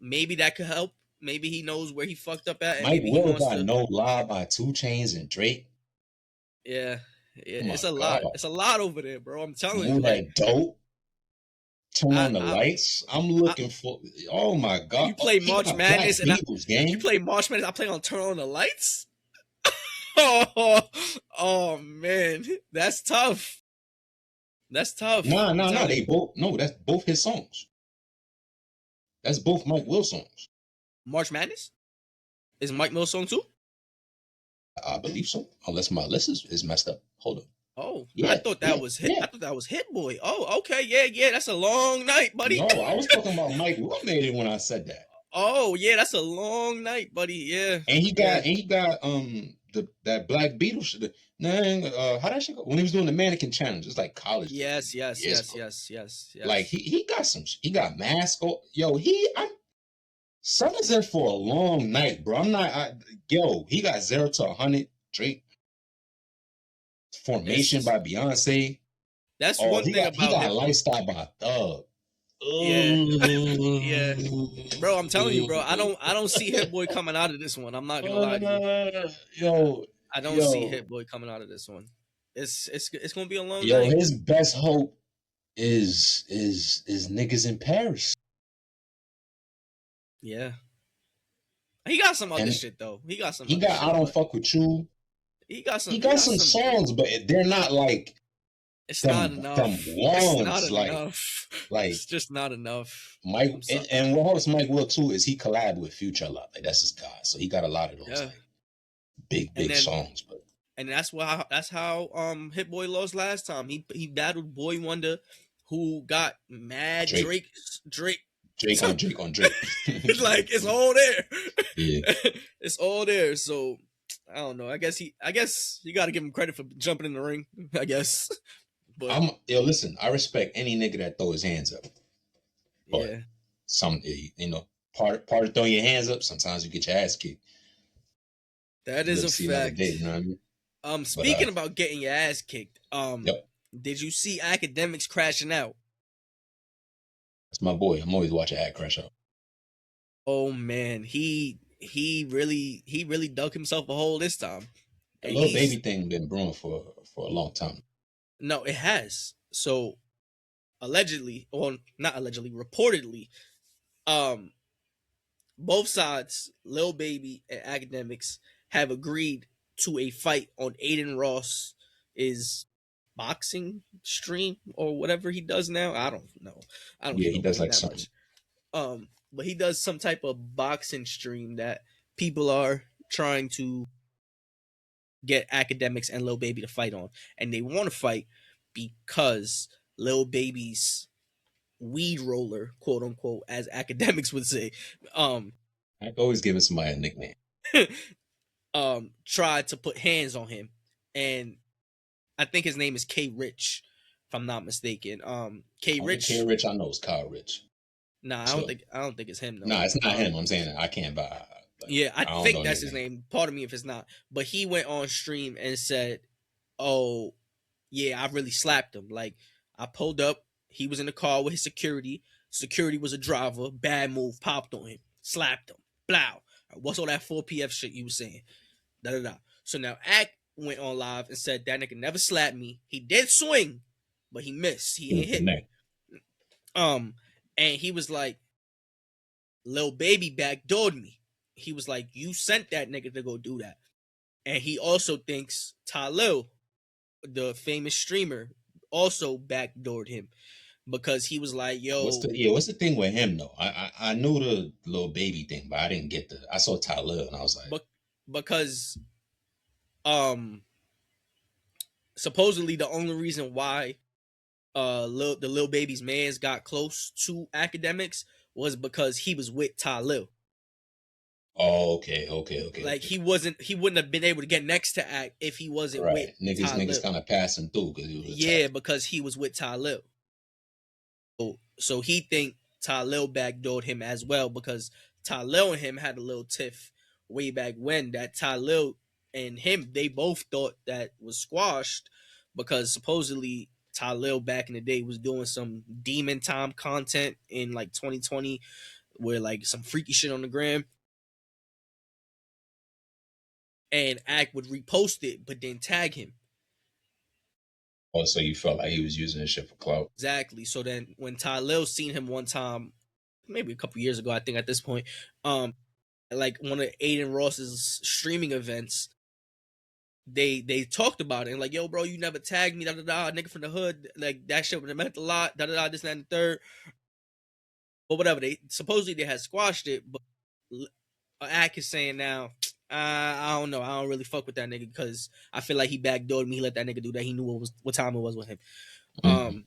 Maybe that could help. Maybe he knows where he fucked up at, and Mike maybe he Will wants got to. "No Lie" by 2 Chainz and Drake. Yeah, yeah. Oh my It's a lot. god. It's a lot over there, bro. I'm telling you. Move Like, that dope. Turn I, on the I, lights. I'm I looking for. Oh my god. you Oh, play he March got Black Madness, and Beatles you game. play March Madness. I play on Turn on the Lights. Oh, oh man, that's tough. That's tough. I'm Nah. telling They you. both. No, that's both his songs. That's both Mike Will songs. March Madness is Mike Mill's song too. I believe so. Unless my list is messed up. Hold on. Oh, I Yeah, thought that yeah, was hit. yeah. I thought that was Hit Boy. Oh, okay, yeah, yeah. That's a long night, buddy. No, I was talking about Mike Will made it when I said that. Oh, yeah, that's a long night, buddy. Yeah, And yeah. he got that Black Beatles shit. How that shit go? When he was doing the mannequin challenge, it's like college Yes, yes, years yes, ago. yes, yes, Like yes. he got mask. Yo, Son is in for a long night, bro. He got 0 to 100. Drake, Formation It's by Beyonce. That's Oh, one thing he about got hip hop. Lifestyle by Thug. Yeah, Oh, yeah, bro. I'm telling you, bro. I don't see Hit Boy coming out of this one. I'm not gonna lie to you. yo, I don't see yo, Hit Boy coming out of this one. It's gonna be a long yo. night. His best hope is niggas in Paris. Yeah, He got some other And shit though. He got some he other got shit, I Don't but Fuck With You. he got some. He He got got some some. songs, but they're not like It's not them enough. It's not ones. enough. Like It's just not enough. Mike, I'm sorry. and what helps Mike Will too is he collabed with Future a lot. Like that's his guy, so he got a lot of those Yeah, like big and then songs. But that's how Hitboy lost last time. He battled Boy Wonder, who got mad Drake, Drake. Drake on Drake on Drake. It's like it's all there. Yeah. It's all there. So I don't know. I guess you got to give him credit for jumping in the ring. I guess, but Listen, I respect any nigga that throw his hands up. But yeah, part of throwing your hands up, sometimes you get your ass kicked. that is a fact. Day, you know what I mean? Speaking about getting your ass kicked, yep. Did you see Academics crashing out? That's my boy. I'm always watching Act crash out. Oh man, he really dug himself a hole this time. The Lil Baby thing been brewing for a long time. No, it has. So allegedly, or not allegedly, reportedly, both sides, Lil Baby and Academics, have agreed to a fight on Aiden Ross's boxing stream or whatever he does now. I don't know. He does like something. But he does some type of boxing stream that people are trying to get Academics and Lil Baby to fight on, and they want to fight because Lil Baby's weed roller, quote unquote, as Academics would say, I always giving somebody a nickname. Tried to put hands on him, and I think his name is K Rich, if I'm not mistaken. K Rich, I know it's Kyle Rich. Nah, I don't think it's him. Nah, it's not him. I'm saying I can't buy. Like, yeah, I think that's his name. Pardon me if it's not. But he went on stream and said, "Oh, yeah, I really slapped him. Like, I pulled up. He was in the car with his security. Security was a driver. Bad move. Popped on him. Slapped him. Blow. What's all that 4PF shit you was saying? Da da da. So now Act went on live and said that nigga never slapped me. He did swing, but he missed. He ain't hit me. And he was like, Lil Baby backdoored me. He was like, you sent that nigga to go do that. And he also thinks Talil, the famous streamer, also backdoored him because he was like, yo. What's the thing with him though? I knew the Lil Baby thing, but I didn't get I saw Talil and I was like. Because supposedly the only reason why the Lil Baby's mans got close to Academics was because he was with Talil. Oh, okay. Like he wouldn't have been able to get next to Act if he wasn't with niggas kind of passing through because he was because he was with Talil. So he think Talil backdoored him as well because Talil and him had a little tiff way back when that Talil and him, they both thought that was squashed because supposedly Talil back in the day was doing some demon time content in like 2020 where like some freaky shit on the gram. And Act would repost it, but then tag him. Oh, so you felt like he was using this shit for clout? Exactly. So then when Talil seen him one time, maybe a couple years ago, I think at this point, like one of Aiden Ross's streaming events, they talked about it and like, yo, bro, you never tagged me, da da da, nigga from the hood, like that shit would have meant a lot, da da da, this and that, and the third. But whatever, they had squashed it, but Ack is saying now, I don't know, I don't really fuck with that nigga because I feel like he backdoored me. He let that nigga do that. He knew what time it was with him. Mm-hmm.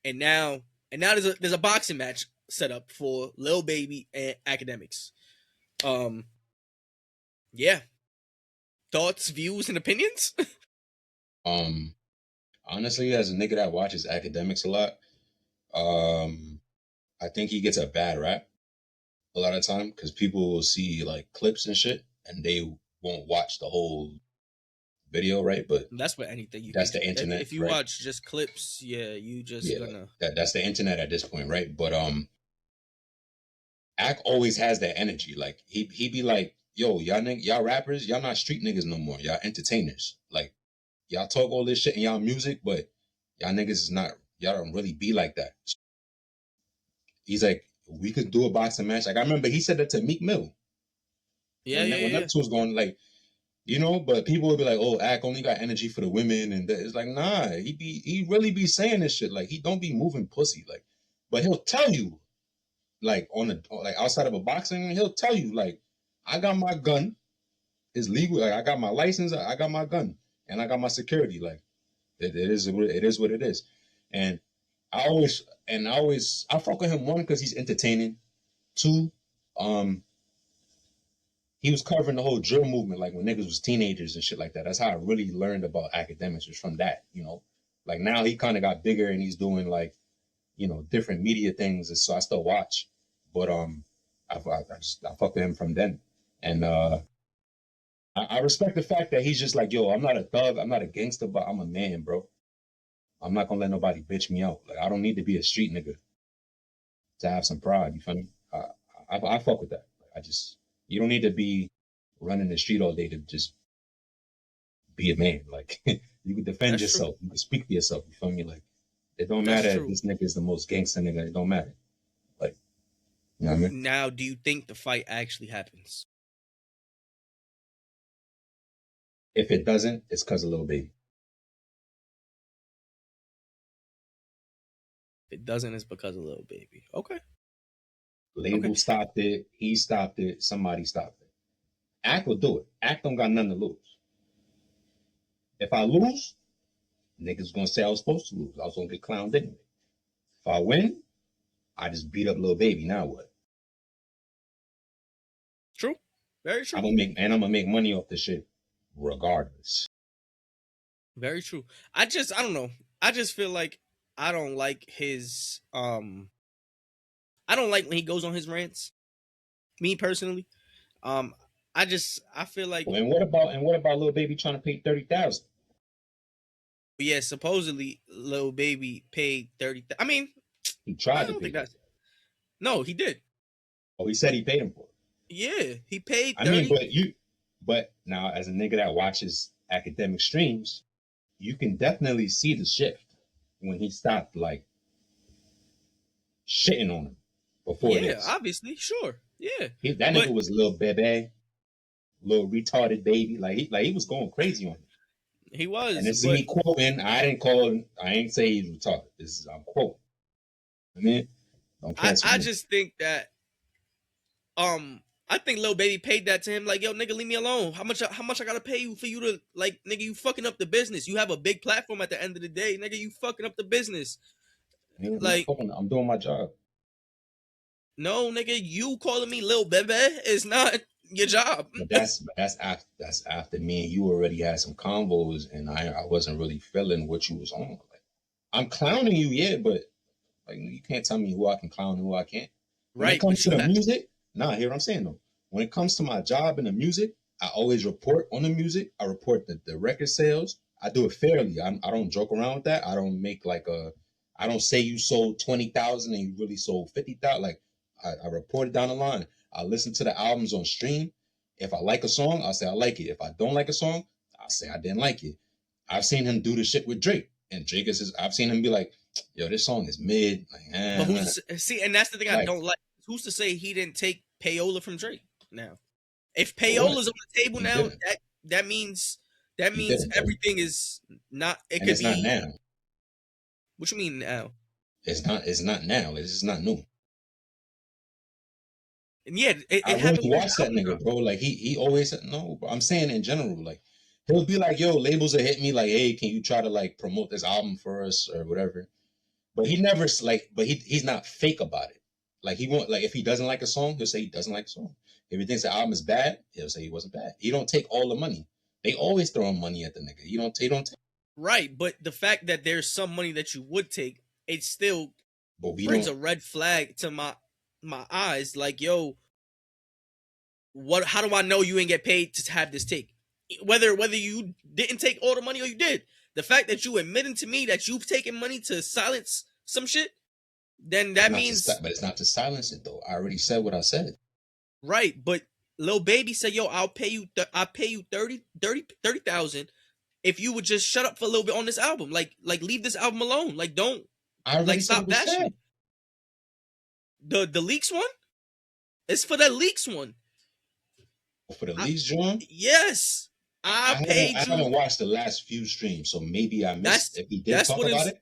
And now there's a boxing match set up for Lil Baby and Academics. Yeah. Thoughts, views, and opinions? Honestly, as a nigga that watches Academics a lot, I think he gets a bad rap a lot of time because people will see like clips and shit and they won't watch the whole video, right? But that's what anything that's the internet. If you watch just clips, you just gonna that's the internet at this point, right? But Ack always has that energy. Like he be like, yo, y'all rappers, y'all not street niggas no more. Y'all entertainers. Like y'all talk all this shit in y'all music, but y'all niggas is not. Y'all don't really be like that. He's like, we could do a boxing match. Like I remember he said that to Meek Mill. Yeah, yeah, when yeah. that was going, like, you know, but people would be like, "Oh, Ack only got energy for the women," and it's like, nah, he really be saying this shit. Like, he don't be moving pussy, like, but he'll tell you, like, like outside of a boxing ring, he'll tell you, like, I got my gun, it's legal, like, I got my license, I got my gun, and I got my security, like, it is what it is, and I fuck with him, one, because he's entertaining, two, um he was covering the whole drill movement, like when niggas was teenagers and shit like that. That's how I really learned about academics, was from that, you know. Like, now he kind of got bigger and he's doing, like, you know, different media things, and so I still watch. But I fuck with him from then, and I respect the fact that he's just like, yo, I'm not a thug, I'm not a gangster, but I'm a man, bro. I'm not gonna let nobody bitch me out. Like, I don't need to be a street nigga to have some pride. You feel me? I fuck with that. I just, you don't need to be running the street all day to just be a man. Like, you can defend That's true. yourself. You can speak for yourself. You feel me? Like, it don't That's matter if true. this nigga is the most gangster nigga. It don't matter. Like, you know what I mean? Now, do you think the fight actually happens? If it doesn't, it's because of Lil Baby. If it doesn't, it's because of Lil Baby. Okay. Label stopped it. He stopped it. Somebody stopped it. Act will do it. Act don't got nothing to lose. If I lose, niggas gonna say I was supposed to lose. I was gonna get clowned anyway. If I win, I just beat up Lil Baby. Now what? True. Very true. I'm gonna make money off this shit regardless. Very true. I don't know. I just feel like I don't like his I don't like when he goes on his rants. Me personally. Um I feel like And what about Lil Baby trying to pay 30,000? yeah, supposedly Lil Baby paid 30. I mean, He I tried to don't pay think him. that's no, he did. Oh, he said he paid him for it. Yeah, he paid I 30. mean, but now, as a nigga that watches academic streams, you can definitely see the shift when he stopped, like, shitting on him before Yeah, this. obviously, sure. Yeah. That But nigga was Lil Bebe, little retarded baby. Like, he was going crazy on him. he And was, this is but me quoting. I didn't call him. I ain't say he's retarded. I'm quoting. I mean, don't cancel I me. just think that I think Lil Baby paid that to him. Like, yo, nigga, leave me alone. How much I gotta pay you for you to, like, nigga, you fucking up the business. You have a big platform at the end of the day, nigga. You fucking up the business. I'm not Like, fucking. I'm doing my job. no, nigga, you calling me Lil Bebe is not your job. But that's after me and you already had some combos, and I wasn't really feeling what you was on. Like, I'm clowning you, yeah, but, like, you can't tell me who I can clown and who I can't. When it Right, comes but to you the have music, hear what I'm saying though. When it comes to my job in the music, I always report on the music. I report the record sales. I do it fairly. I don't joke around with that. I don't make like I don't say you sold 20,000 and you really sold 50,000. Like, I report it down the line. I listen to the albums on stream. If I like a song, I'll say I like it. If I don't like a song, I'll say I didn't like it. I've seen him do the shit with Drake, and Drake I've seen him be like, yo, this song is mid. Like, but who's see, and that's the thing I like, don't like. Who's to say he didn't take payola from Drake now? If for what? payola's on the table He now, didn't. that means He didn't, though. everything is not. It And could it's not be. now. What you mean now? It's not now. It's just not new. And yeah, I it really happened when watch the that album nigga, dropped. bro. Like, he always no, but I'm saying in general, like, he'll be like, yo, labels will hit me like, hey, can you try to, like, promote this album for us or whatever? But he never, like, but he's not fake about it. Like, he won't, like, if he doesn't like a song, he'll say he doesn't like a song. If he thinks the album is bad, he'll say he wasn't bad. He don't take all the money. They always throwing money at the nigga. He don't take. Right, but the fact that there's some money that you would take, it still But we brings don't. a red flag to my eyes. Like, yo, what? How do I know you ain't get paid to have this take? Whether you didn't take all the money or you did, the fact that you admitting to me that you've taken money to silence some shit, then that means But it's not to silence it though. I already said what I said. right. But Lil Baby said, yo, I'll pay you 30,000 if you would just shut up for a little bit on this album. Like leave this album alone. Like, don't, I already like, said stop it was bashing fair. it. The leaks one? It's for that leaks one. For the least joint, yes, I paid I you. haven't watched the last few streams, so maybe I missed if he did That's talk what about it.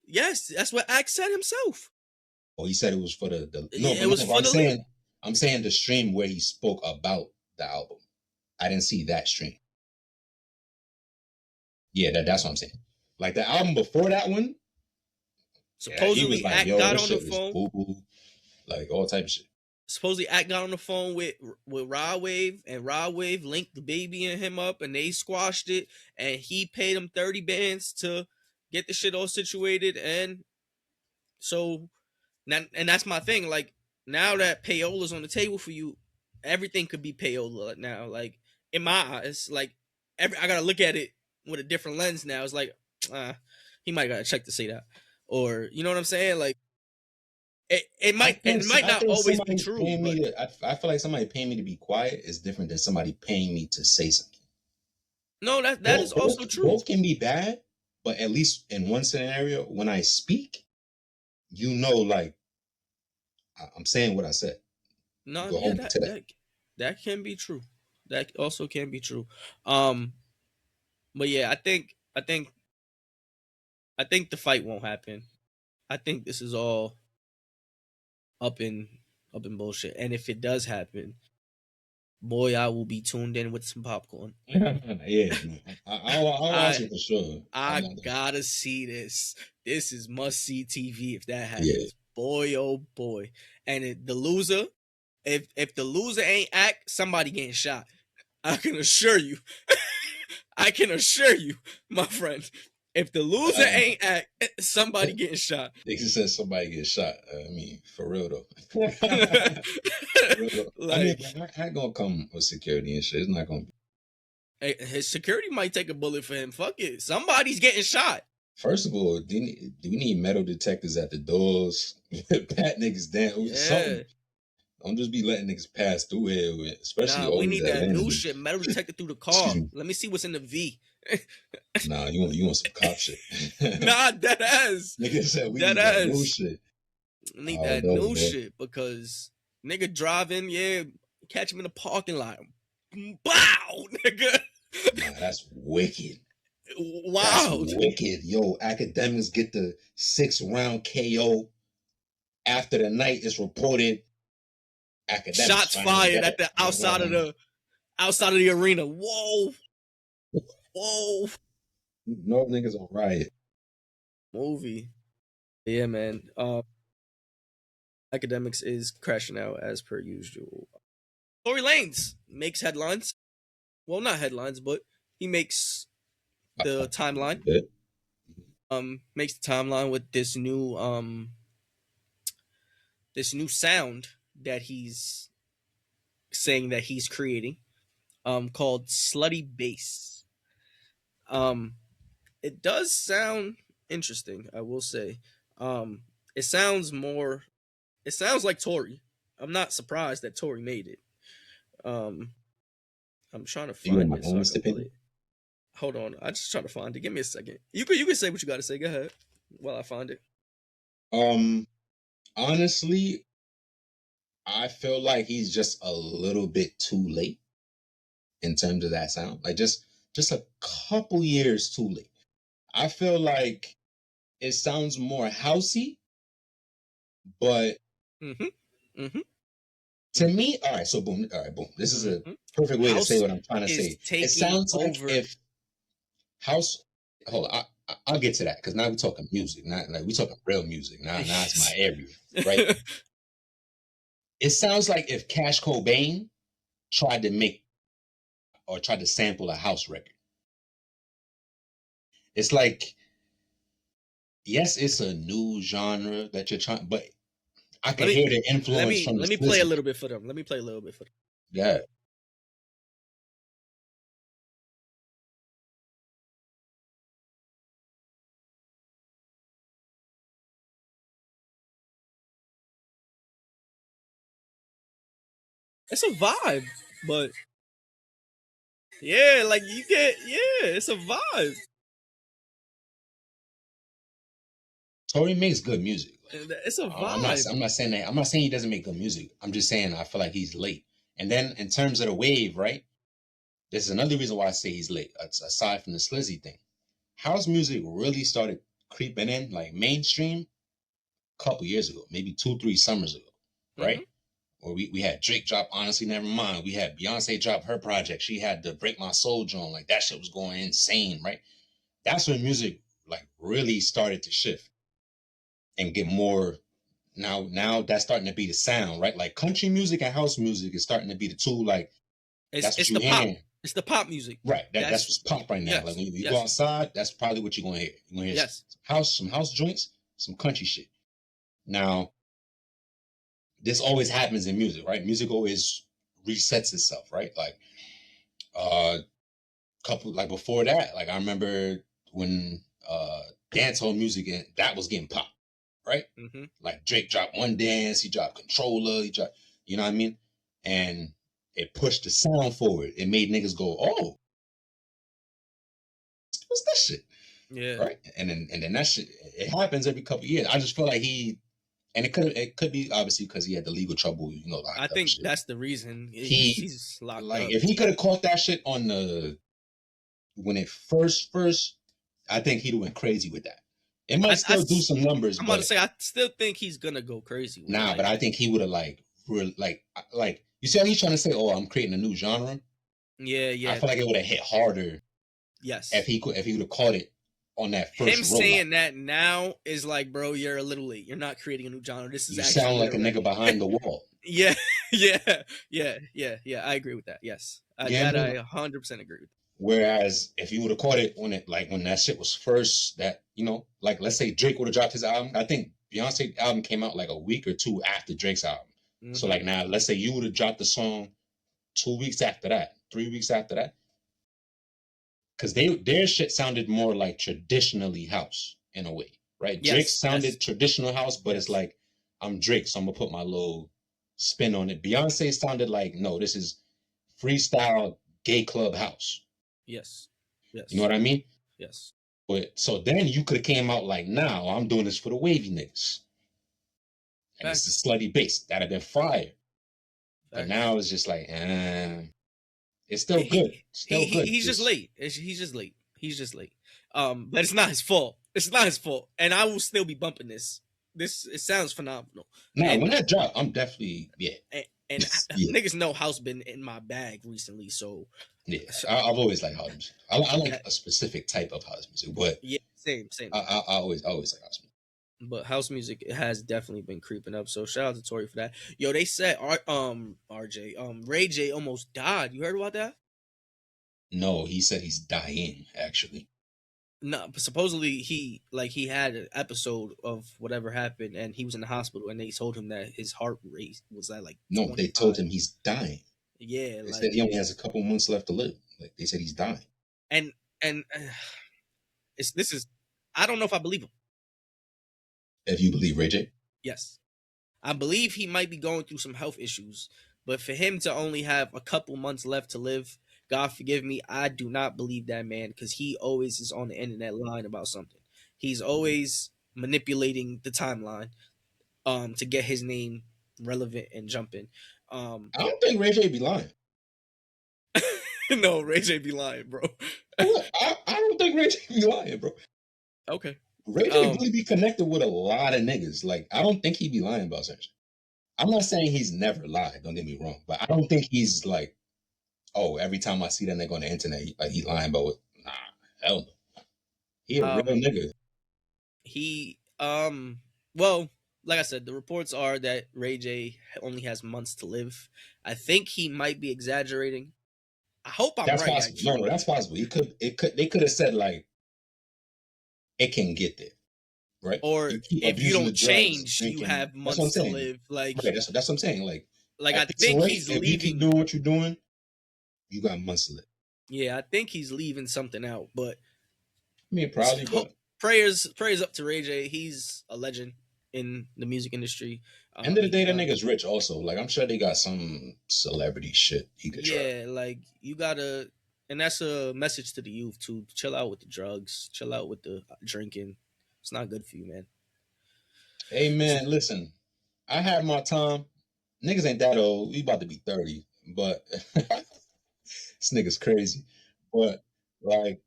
Yes, that's what Axe said himself. Oh, he said it was for the no, Yeah, it was for the I'm saying the stream where he spoke about the album. I didn't see that stream. Yeah, that's what I'm saying. Like the album before that one, supposedly he was like, Act yo, got this on shit the was phone. boo-boo, like all type of shit. Supposedly Act got on the phone with Rod Wave, and Rod Wave linked the Baby and him up, and they squashed it, and he paid him 30 bands to get the shit all situated, and so now, and that's my thing. Like, now that payola's on the table for you, everything could be payola now. Like, in my eyes, like I gotta look at it with a different lens now. It's like, he might gotta check to say that, or you know what I'm saying? Like, it might not always be true. But I feel like somebody paying me to be quiet is different than somebody paying me to say something. No, that is also true. Both can be bad, but at least in one scenario, when I speak, you know, like I'm saying what I said. No, yeah, that can be true. That also can be true. But yeah, I think the fight won't happen. I think this is all up in bullshit. And if it does happen, boy, I will be tuned in with some popcorn. Yeah, I'll watch it for sure. I gotta see this. This is must see TV if that happens. Yeah. Boy, oh boy. And the loser, if the loser ain't Act, somebody getting shot. I can assure you. I can assure you, my friend. If the loser ain't Act, somebody getting shot. They just said somebody get shot. I mean, for real though. Like, I mean, I gonna come with security and shit. It's not gonna be. His security might take a bullet for him. Fuck it. Somebody's getting shot. First of all, do we need metal detectors at the doors? Pat niggas down. Something. Don't just be letting niggas pass through here, especially we need that new shit. Metal detector through the car. Let me see what's in the V. Nah, you want some cop shit. Nah, that ass. Nigga said we need that new shit. I need that new shit because nigga driving, catch him in the parking lot. Bow, nigga. Nah, that's wicked. Wow. That's wicked. Yo, academics get the 6-round KO after the night is reported. Academics shots fired at the outside of the arena. Whoa. No niggas on riot. Movie. Yeah, man. Academics is crashing out as per usual. Tory Lanez makes headlines. Well, not headlines, but he makes the timeline. Makes the timeline with this new sound that he's saying that he's creating, called Slutty Bass. It does sound interesting, I will say. It sounds like Tory. I'm not surprised that Tory made it. I'm trying to find it so I can play it. Hold on, I just trying to find it. Give me a second. You can say what you got to say. Go ahead while I find it. Honestly, I feel like he's just a little bit too late in terms of that sound. Like just a couple years too late. I feel like it sounds more housey, but to me, all right. So boom. This is a perfect way to say what I'm trying to say. It sounds like if house. Hold on, I'll get to that because now we're talking music. Not like we talking real music. Now it's my area, right? It sounds like if Cash Cobain tried to sample a house record. It's like, yes, it's a new genre that you're trying, but I can hear the influence from. Let me play a little bit for them. Yeah. It's a vibe, but yeah, like it's a vibe. Tory makes good music. It's a vibe. I'm not saying that. I'm not saying he doesn't make good music. I'm just saying I feel like he's late. And then in terms of the wave, right? This is another reason why I say he's late. Aside from the Slizzy thing, house music really started creeping in like mainstream a couple years ago, maybe 2-3 summers ago, right? Or we had Drake drop Honestly Never Mind. We had Beyonce drop her project. She had the Break My Soul joint. Like that shit was going insane, right? That's when music like really started to shift and get more. Now that's starting to be the sound, right? Like country music and house music is starting to be the two. Like that's what you hear. It's the pop music, right? That's what's pop right now. Yes, like when you go outside, that's probably what you're gonna hear. You're gonna hear some house joints, some country shit. Now, this always happens in music, right? Music always resets itself, right? Like couple like before that, like I remember when dancehall music and that was getting pop, right? Like Drake dropped One Dance, he dropped Controller, he dropped, you know what I mean? And it pushed the sound forward. It made niggas go, oh, what's that shit? Yeah. Right. And then that shit, it happens every couple of years. I just feel like it could be obviously because he had the legal trouble, you know. I think that's the reason he's locked like, up. If he could have caught that shit on when it first, I think he'd have went crazy with that. It might still do some numbers. I'm about to say I still think he's gonna go crazy with but I think he would have like you see how he's trying to say, oh, I'm creating a new genre. Yeah. I feel like it would have hit harder. Yes. If he would have caught it on that first him saying that now is like, bro, you're a little late. You're not creating a new genre. This is you sound like a nigga behind the wall. Yeah. I agree with that. Yes, I 100% agree with that. Whereas if you would have caught it when that shit was first, that, you know, like let's say Drake would have dropped his album. I think Beyonce's album came out like a week or two after Drake's album. So like now, let's say you would have dropped the song 2 weeks after that, 3 weeks after that. Because their shit sounded more like traditionally house in a way, right? Yes, Drake sounded traditional house, but it's like, I'm Drake, so I'm gonna put my little spin on it. Beyonce sounded like, no, this is freestyle gay club house. Yes. You know what I mean? Yes. But so then you could have came out like, now I'm doing this for the wavy niggas. And it's the slutty bass. That'd have been fire. But now it's just like, it's still good. He's just late. He's just late. But it's not his fault. And I will still be bumping this. It sounds phenomenal. When that drop, I'm definitely And niggas know house been in my bag recently, so yeah. I've always liked house music. I like a specific type of house music, but yeah, same. I always like house music. But house music has definitely been creeping up. So shout out to Tory for that. Yo, they said Ray J almost died. You heard about that? No, he said he's dying, actually. No, but supposedly he had an episode of whatever happened and he was in the hospital and they told him that his heart rate was at like 25. No, they told him he's dying. Yeah. They said he only has a couple months left to live. Like they said he's dying. And I don't know if I believe him. If you believe Ray J? Yes. I believe he might be going through some health issues, but for him to only have a couple months left to live, God forgive me, I do not believe that man because he always is on the internet lying about something. He's always manipulating the timeline to get his name relevant and jumping. I don't think Ray J be lying. No, Ray J be lying, bro. I don't think Ray J be lying, bro. Okay. Ray J really be connected with a lot of niggas. Like, I don't think he be lying about something. I'm not saying he's never lied, don't get me wrong, but I don't think he's like, oh, every time I see that nigga on the internet, he lying about it. Nah, hell no. He a real nigga. He, well, like I said, the reports are that Ray J only has months to live. I think he might be exaggerating. I hope I'm right. Possible. No, that's possible. They could have said like, it can get there, right? Or if you don't change, you have months to live. Like, right, that's what I'm saying. Like I think he's leaving. If you keep doing what you're doing, you got months to live. Yeah, I think he's leaving something out, but I mean, probably. But prayers up to Ray J. He's a legend in the music industry. End of the day, that nigga's rich. Also, like I'm sure they got some celebrity shit he could try. Yeah, like you gotta. And that's a message to the youth too. Chill out with the drugs. Chill out with the drinking. It's not good for you, man. Hey, man, listen. I had my time. Niggas ain't that old. We about to be 30. but this nigga's crazy. But like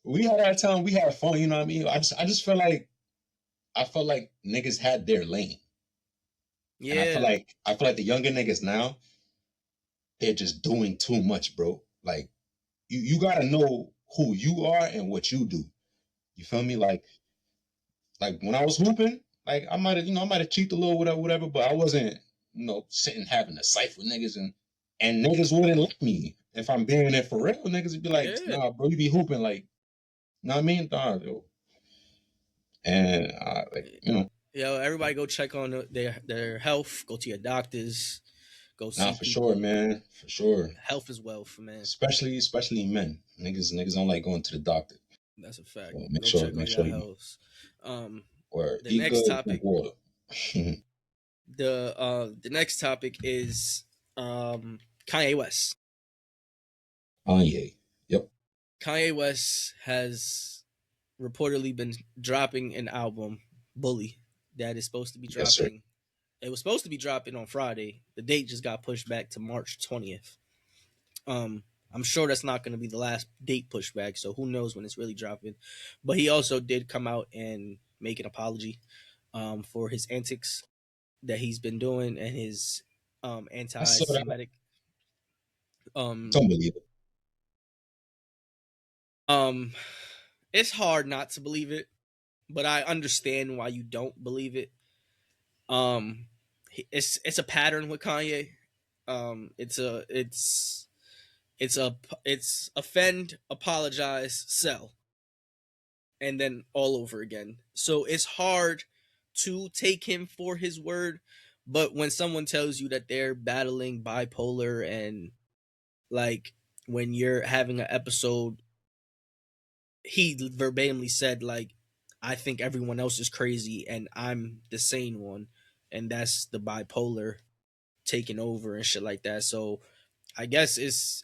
we had our time, we had fun, you know what I mean? I just felt like niggas had their lane. And Yeah, I feel like the younger niggas now, they're just doing too much, bro. Like you gotta know who you are and what you do. You feel me? Like when I was hooping, like I might have cheated a little, whatever, but I wasn't, sitting having a fight with niggas and niggas wouldn't like me. If I'm being there for real, niggas would be like, yeah. nah, bro, you be hooping like, know what I mean? Nah, yo. And Yo, everybody go check on their health. Go to your doctors. Go nah, see for sure, people. man. For sure. Health is wealth, man. Especially men. Niggas don't like going to the doctor. That's a fact. So Go check on make your sure you health. Um, the eat next good, drink topic. water. The next topic is Kanye West. Kanye. Yep. Kanye West has reportedly been dropping an album, Bully, that is supposed to be Yes, sir. dropping. It was supposed to be dropping on Friday. The date just got pushed back to March 20th. I'm sure that's not going to be the last date pushback, so who knows when it's really dropping. But he also did come out and make an apology for his antics that he's been doing and his I saw that. anti-Semitic. Don't believe it. It's hard not to believe it, but I understand why you don't believe it. It's a pattern with Kanye. It's offend, apologize, sell, and then all over again. So it's hard to take him for his word, but when someone tells you that they're battling bipolar and like when you're having an episode, he verbatimly said like, I think everyone else is crazy and I'm the sane one, and that's the bipolar taking over and shit like that. So I guess it's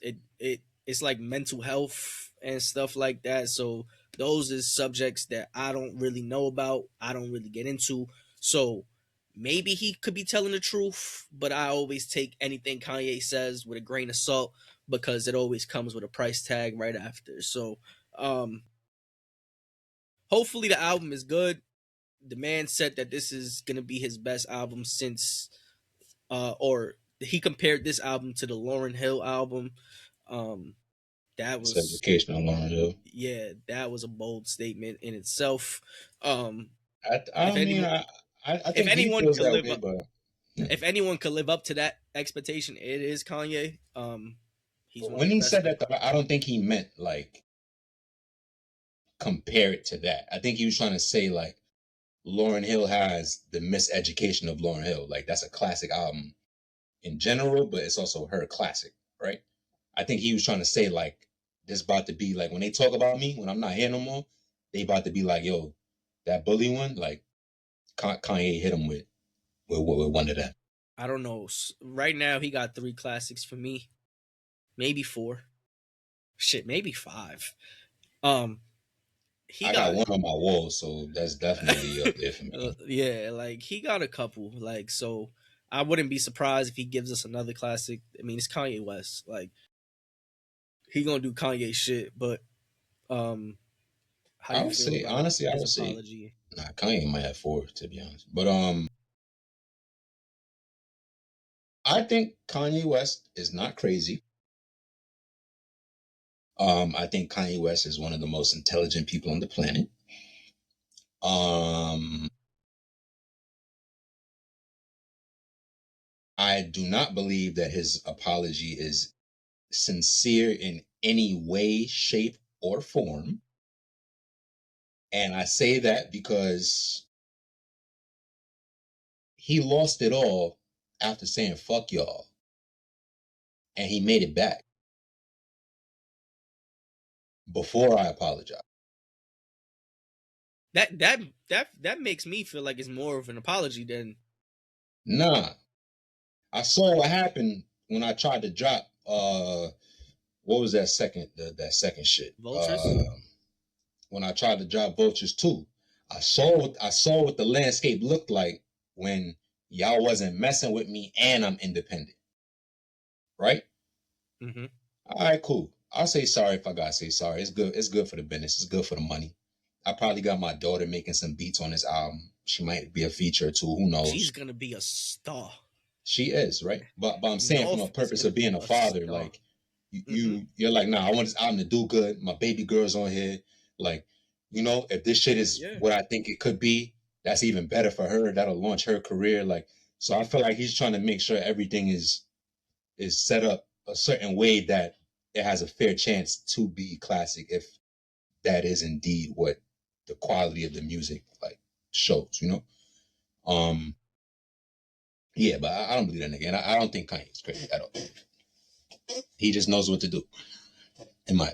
like mental health and stuff like that. So those is subjects that I don't really know about. I don't really get into. So maybe he could be telling the truth, but I always take anything Kanye says with a grain of salt because it always comes with a price tag right after. So hopefully the album is good. The man said that this is gonna be his best album since or he compared this album to the Lauryn Hill album. Um, that It's was educational, Lauren Hill. yeah, that was a bold statement in itself. I If mean, anyone, I if think he anyone feels could that live way, up, but yeah. if anyone could live up to that expectation, it is Kanye. He's one of When the he best. said that, though, I don't think he meant like compare it to that. I think he was trying to say like Lauryn Hill has the miseducation of Lauryn Hill. Like that's a classic album in general, but it's also her classic, right? I think he was trying to say like this about to be like when they talk about me when I'm not here no more, they about to be like, yo, that bully one, like Kanye hit him with one of them. I don't know. Right now, he got 3 classics for me, maybe 4. Shit, maybe 5. Um, he I got got one on my wall, so that's definitely up there for me. yeah, like he got a couple. Like so, I wouldn't be surprised if he gives us another classic. I mean, it's Kanye West. Like he gonna do Kanye shit. But how I you would feel say about honestly, I his would say apology? nah, Kanye might have 4 to be honest, but I think Kanye West is not crazy. I think Kanye West is one of the most intelligent people on the planet. Um, I do not believe that his apology is sincere in any way, shape, or form. And I say that because he lost it all after saying fuck y'all. And he made it back before I apologize. That makes me feel like it's more of an apology than Nah. I saw what happened when I tried to drop what was that second shit? Vultures. When I tried to drop Vultures 2. I saw what the landscape looked like when y'all wasn't messing with me and I'm independent. Right? Mm-hmm. All right, cool. I'll say sorry if I gotta say sorry. It's good. It's good for the business. It's good for the money. I probably got my daughter making some beats on this album. She might be a feature too. Who She's knows? gonna be a star. She is right. But I'm saying from a North is purpose gonna of be being a a father, star. like Mm-hmm. you're like, nah, I want this album to do good. My baby girl's on here. Like, if this shit is Yeah. what I think it could be, that's even better for her. That'll launch her career. Like, so I feel like he's trying to make sure everything is set up a certain way that it has a fair chance to be classic if that is indeed what the quality of the music like shows. Um, yeah, but I don't believe that nigga, and I don't think Kanye's crazy at all. He just knows what to do, in my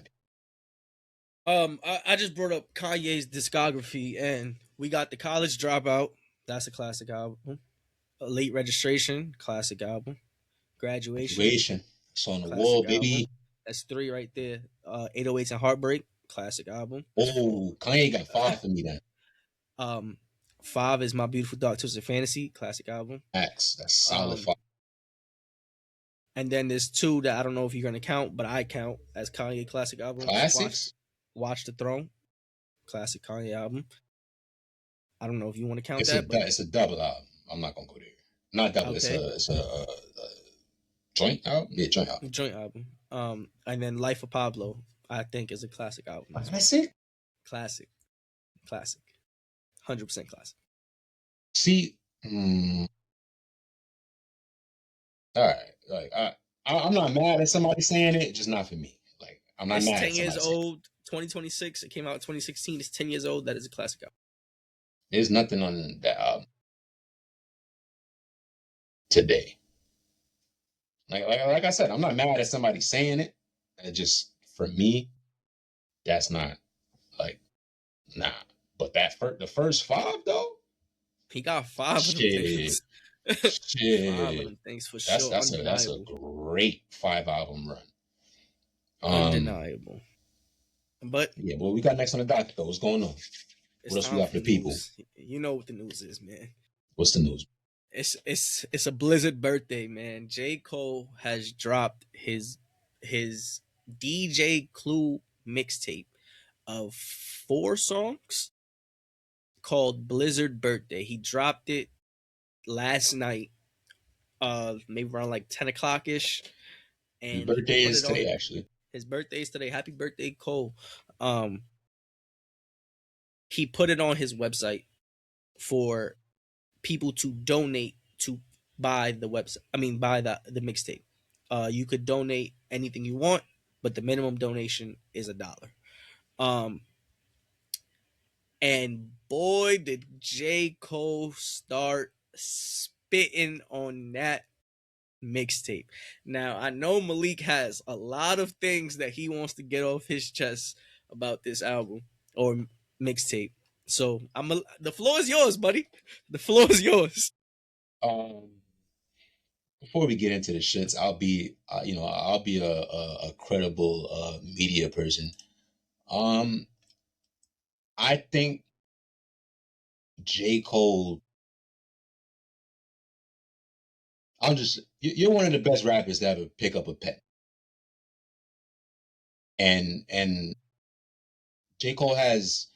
opinion. I just brought up Kanye's discography, and we got the College Dropout. That's a classic album. A Late Registration, classic album. Graduation, Graduation, it's on the wall, classic album. baby. That's three right there. 808s and Heartbreak, classic album. That's four. Oh, Kanye got five for me then. Um, Five is My Beautiful Dark Twisted Fantasy, classic album. Max, that's solid Um, five. and then there's two that I don't know if you're gonna count, but I count as Kanye classic albums. Classics. Watch the Throne, classic Kanye album. I don't know if you want to count It's a that, but it's a double album. I'm not gonna go there. Not double. okay, It's a joint album. Yeah, joint album. joint album. And then Life of Pablo, I think is a classic album as well. Classic. Classic, classic, 100% classic. See, all right. Like I'm not mad at somebody saying it, just not for me. Like I'm not It's mad 10 at years somebody saying it. old. 2026. It came out in 2016. It's 10 years old. That is a classic album. There's nothing on that album today. Like I said, I'm not mad at somebody saying it. It just for me, that's not like nah. But the first five though, He got five of them shit, things. Five of shit. them things for That's sure. that's a Undeniable. great 5 album run. Undeniable. But Yeah, what we got next on the docket though? What's going on? it's What else we time got for for the the people? news. You know what the news is, man. What's the news? It's a Blizzard birthday, man. J. Cole has dropped his DJ Clue mixtape of 4 songs called Blizzard Birthday. He dropped it last night, maybe around like 10 o'clock ish, His and he birthday put is it on. today, actually. His birthday is today. Happy birthday, Cole. He put it on his website for people to donate to buy the website. I mean, buy the mixtape. You could donate anything you want, but the minimum donation is $1. Um, and boy, did J. Cole start spitting on that mixtape. Now, I know Malik has a lot of things that he wants to get off his chest about this album or mixtape. So the floor is yours, buddy. The floor is yours. Um, Before we get into the shits, I'll be a credible media person. Um, I think J. Cole. You're one of the best rappers to ever pick up a pen, and J. Cole has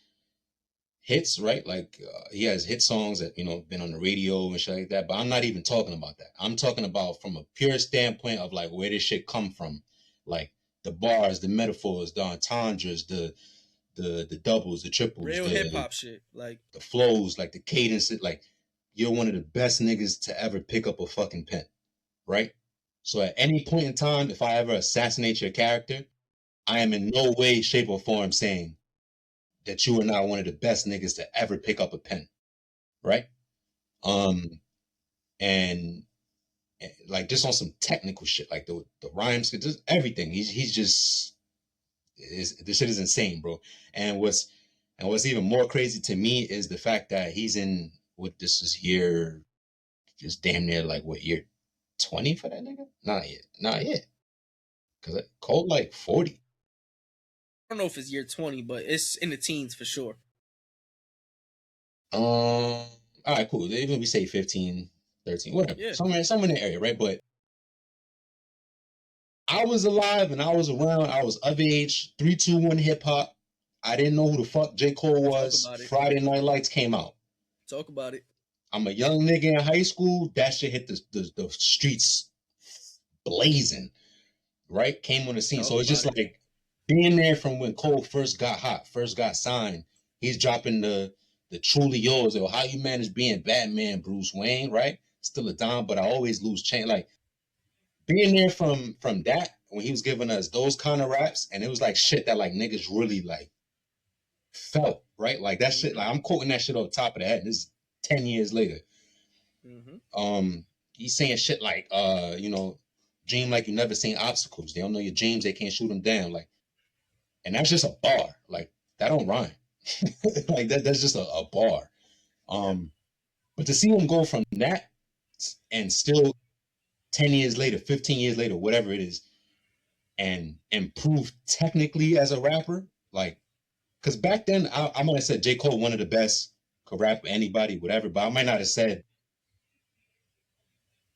hits, right? Like he has hit songs that been on the radio and shit like that. But I'm not even talking about that. I'm talking about from a pure standpoint of like where this shit come from, like the bars, the metaphors, the entendres, the doubles, the triples, Real hip hop shit. Like the flows, like the cadence. Like you're one of the best niggas to ever pick up a fucking pen, right? So at any point in time, if I ever assassinate your character, I am in no way, shape, or form saying that you are not one of the best niggas to ever pick up a pen, right? Um, and, like just on some technical shit, like the rhymes, just everything. He's just this shit is insane, bro. And what's even more crazy to me is the fact that he's in what this is year, just damn near like what year 20 for that nigga? Not yet, cause Cole like 40. I don't know if it's year 20, but it's in the teens for sure. All right, cool. Even we say 15, 13, whatever. Yeah. Somewhere in the area, right? But I was alive and I was around. I was of age. 3-2-1 hip hop. I didn't know who the fuck J. Cole was. about it. Friday Night Lights came out. Talk about it. I'm a young nigga in high school. That shit hit the streets blazing, right? Came on the scene. Talk So it's just about like being there from when Cole first got hot, first got signed. He's dropping the truly yours, or how you manage being Batman, Bruce Wayne, right? Still a dime, but I always lose change. Like being there from that when he was giving us those kind of raps, and it was like shit that like niggas really like felt, right? Like that shit. Like I'm quoting that shit on top of the head. This is 10 years later. He's saying shit like, dream like you never seen obstacles. They don't know your dreams. They can't shoot them down. Like, and that's just a bar. Like that don't rhyme. Like that's just a bar. But to see him go from that and still 10 years later, 15 years later, whatever it is, and improve technically as a rapper, like, because back then I might have said J. Cole one of the best, could rap with anybody, whatever, but I might not have said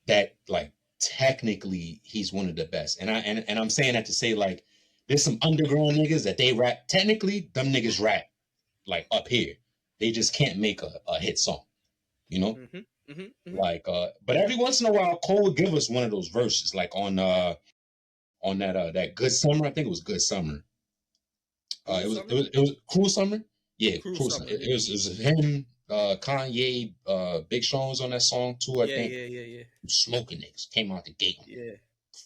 that like technically he's one of the best. And I'm saying that to say like there's some underground niggas that they rap technically, them niggas rap like up here. They just can't make a hit song, you know? Like but every once in a while Cole would give us one of those verses, like on that Good Summer. I think it was Good Summer. It was Cruel Summer. Yeah, Cruel Summer. It was him, Kanye, Big Sean was on that song too. I think. Yeah. Smoking niggas came out the gate. Yeah.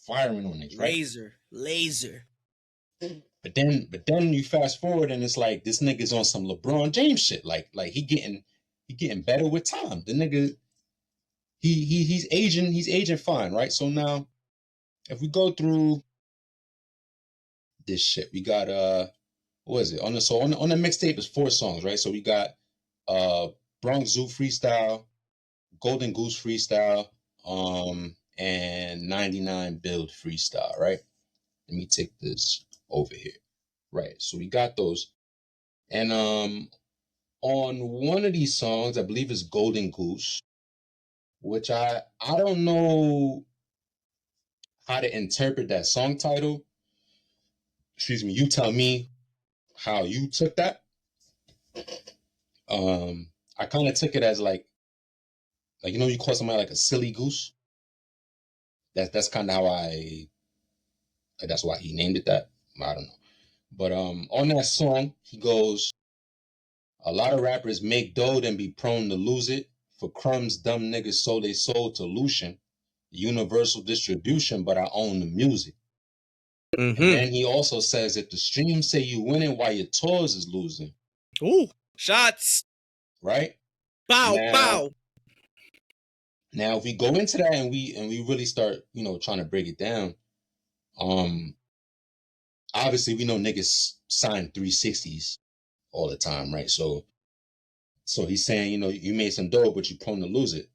Firing on niggas. Right? Laser. But then you fast forward and it's like this nigga's on some LeBron James shit. Like he getting better with time. The nigga he's aging fine, right? So now if we go through this shit, we got what is it? On the mixtape is 4 songs, right? So we got Bronx Zoo freestyle, Golden Goose freestyle, and 99 Build freestyle, right? Let me take this over here. Right. So we got those. And on one of these songs, I believe it's Golden Goose, which I don't know how to interpret that song title. Excuse me, you tell me how you took that. I kind of took it as like you call somebody like a silly goose. That's kind of how that's why he named it that. I don't know. But on that song, he goes, a lot of rappers make dough and be prone to lose it. For crumbs, dumb niggas sold they soul to Lucian. Universal distribution, but I own the music. And then he also says, if the streams say you winning while your tours is losing. Ooh, shots. Right? Bow. Now, if we go into that and we really start, trying to break it down, obviously we know niggas sign 360s all the time, right? So he's saying, you made some dough, but you're prone to lose it.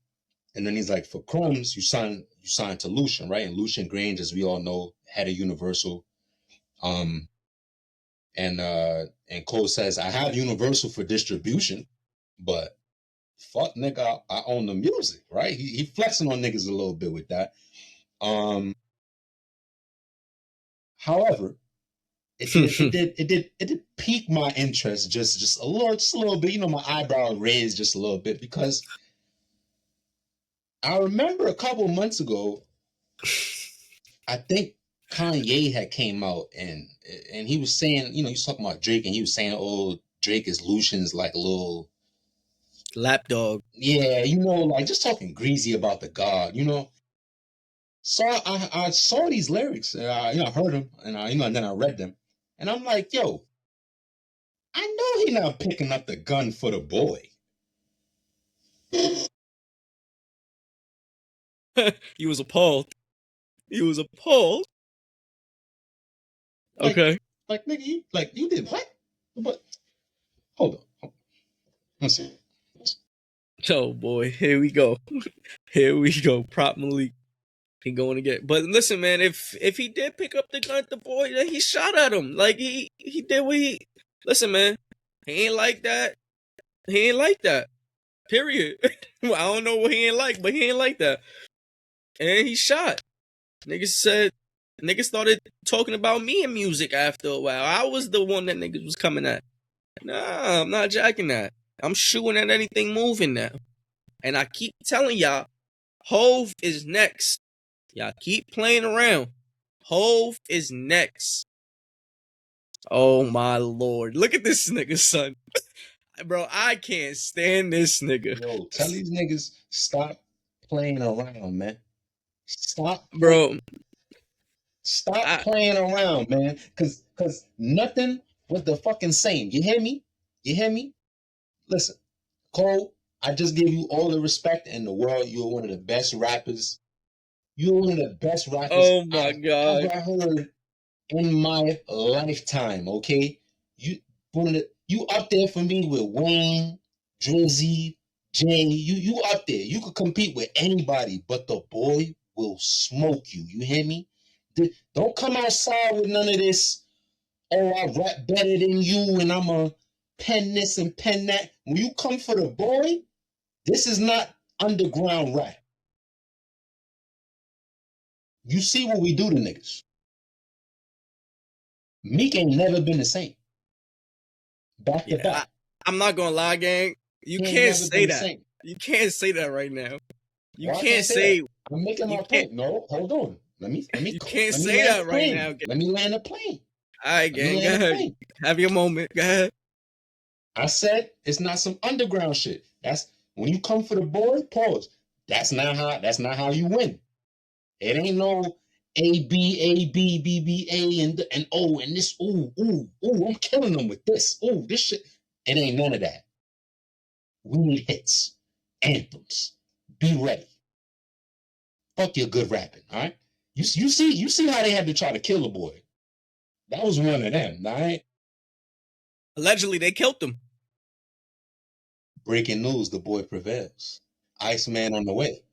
And then he's like, for crumbs, you signed to Lucian, right? And Lucian Grange, as we all know, had a Universal. And Cole says, I have Universal for distribution, but fuck nigga, I own the music, right? He flexing on niggas a little bit with that. However, it did pique my interest just a little bit. My eyebrow raised just a little bit because I remember a couple months ago, I think Kanye had came out and he was saying, he was talking about Drake and he was saying, oh, Drake is Lucian's like a little lapdog. Yeah, like just talking greasy about the God, So I saw these lyrics and I heard them and and then I read them and I'm like, yo, I know he not picking up the gun for the boy. He was appalled. Okay. Like nigga, you did what? But hold on. Let's see. Oh boy, here we go. Prop Malik. He going to get. But listen, man, if he did pick up the gun, the boy, he shot at him. Like he did what he. Listen, man, he ain't like that. Period. I don't know what he ain't like, but he ain't like that. And he shot. Niggas said Niggas started talking about me in music after a while. I was the one that niggas was coming at. Nah, I'm not jacking that. I'm shooting at anything moving now. And I keep telling y'all, Hove is next. Y'all keep playing around. Hove is next. Oh my lord. Look at this nigga, son. Bro, I can't stand this nigga. Yo, tell these niggas stop playing around, man. Stop Bro, playing around, man. Cause nothing was the fucking same. You hear me? You hear me? Listen, Cole, I just give you all the respect in the world. You're one of the best rappers. You're one of the best rappers oh my I've god. ever heard in my lifetime. Okay, you up there for me with Wayne, Drizzy, Jay. You up there. You could compete with anybody, but the boy will smoke you. You hear me? Don't come outside with none of this. Oh, I rap better than you, and I'm a pen this and pen that. When you come for the boy, this is not underground rap. You see what we do to niggas. Meek ain't never been the same. Back to back. I'm not gonna lie, gang. You can't say that. You can't say that right now. You can't say. I'm making my point. No, hold on. Let me. You can't say that right now. Let me land a plane. All right, gang. Go ahead. Have your moment. Go ahead. I said it's not some underground shit. That's when you come for the boy. Pause. That's not how you win. It ain't no A B B B A and O and this ooh. I'm killing them with this. Ooh, this shit. It ain't none of that. We need hits, anthems. Be ready. Fuck your good rapping, all right? You see how they had to try to kill a boy. That was one of them, all right? Allegedly, they killed him. Breaking news: the boy prevails. Iceman on the way.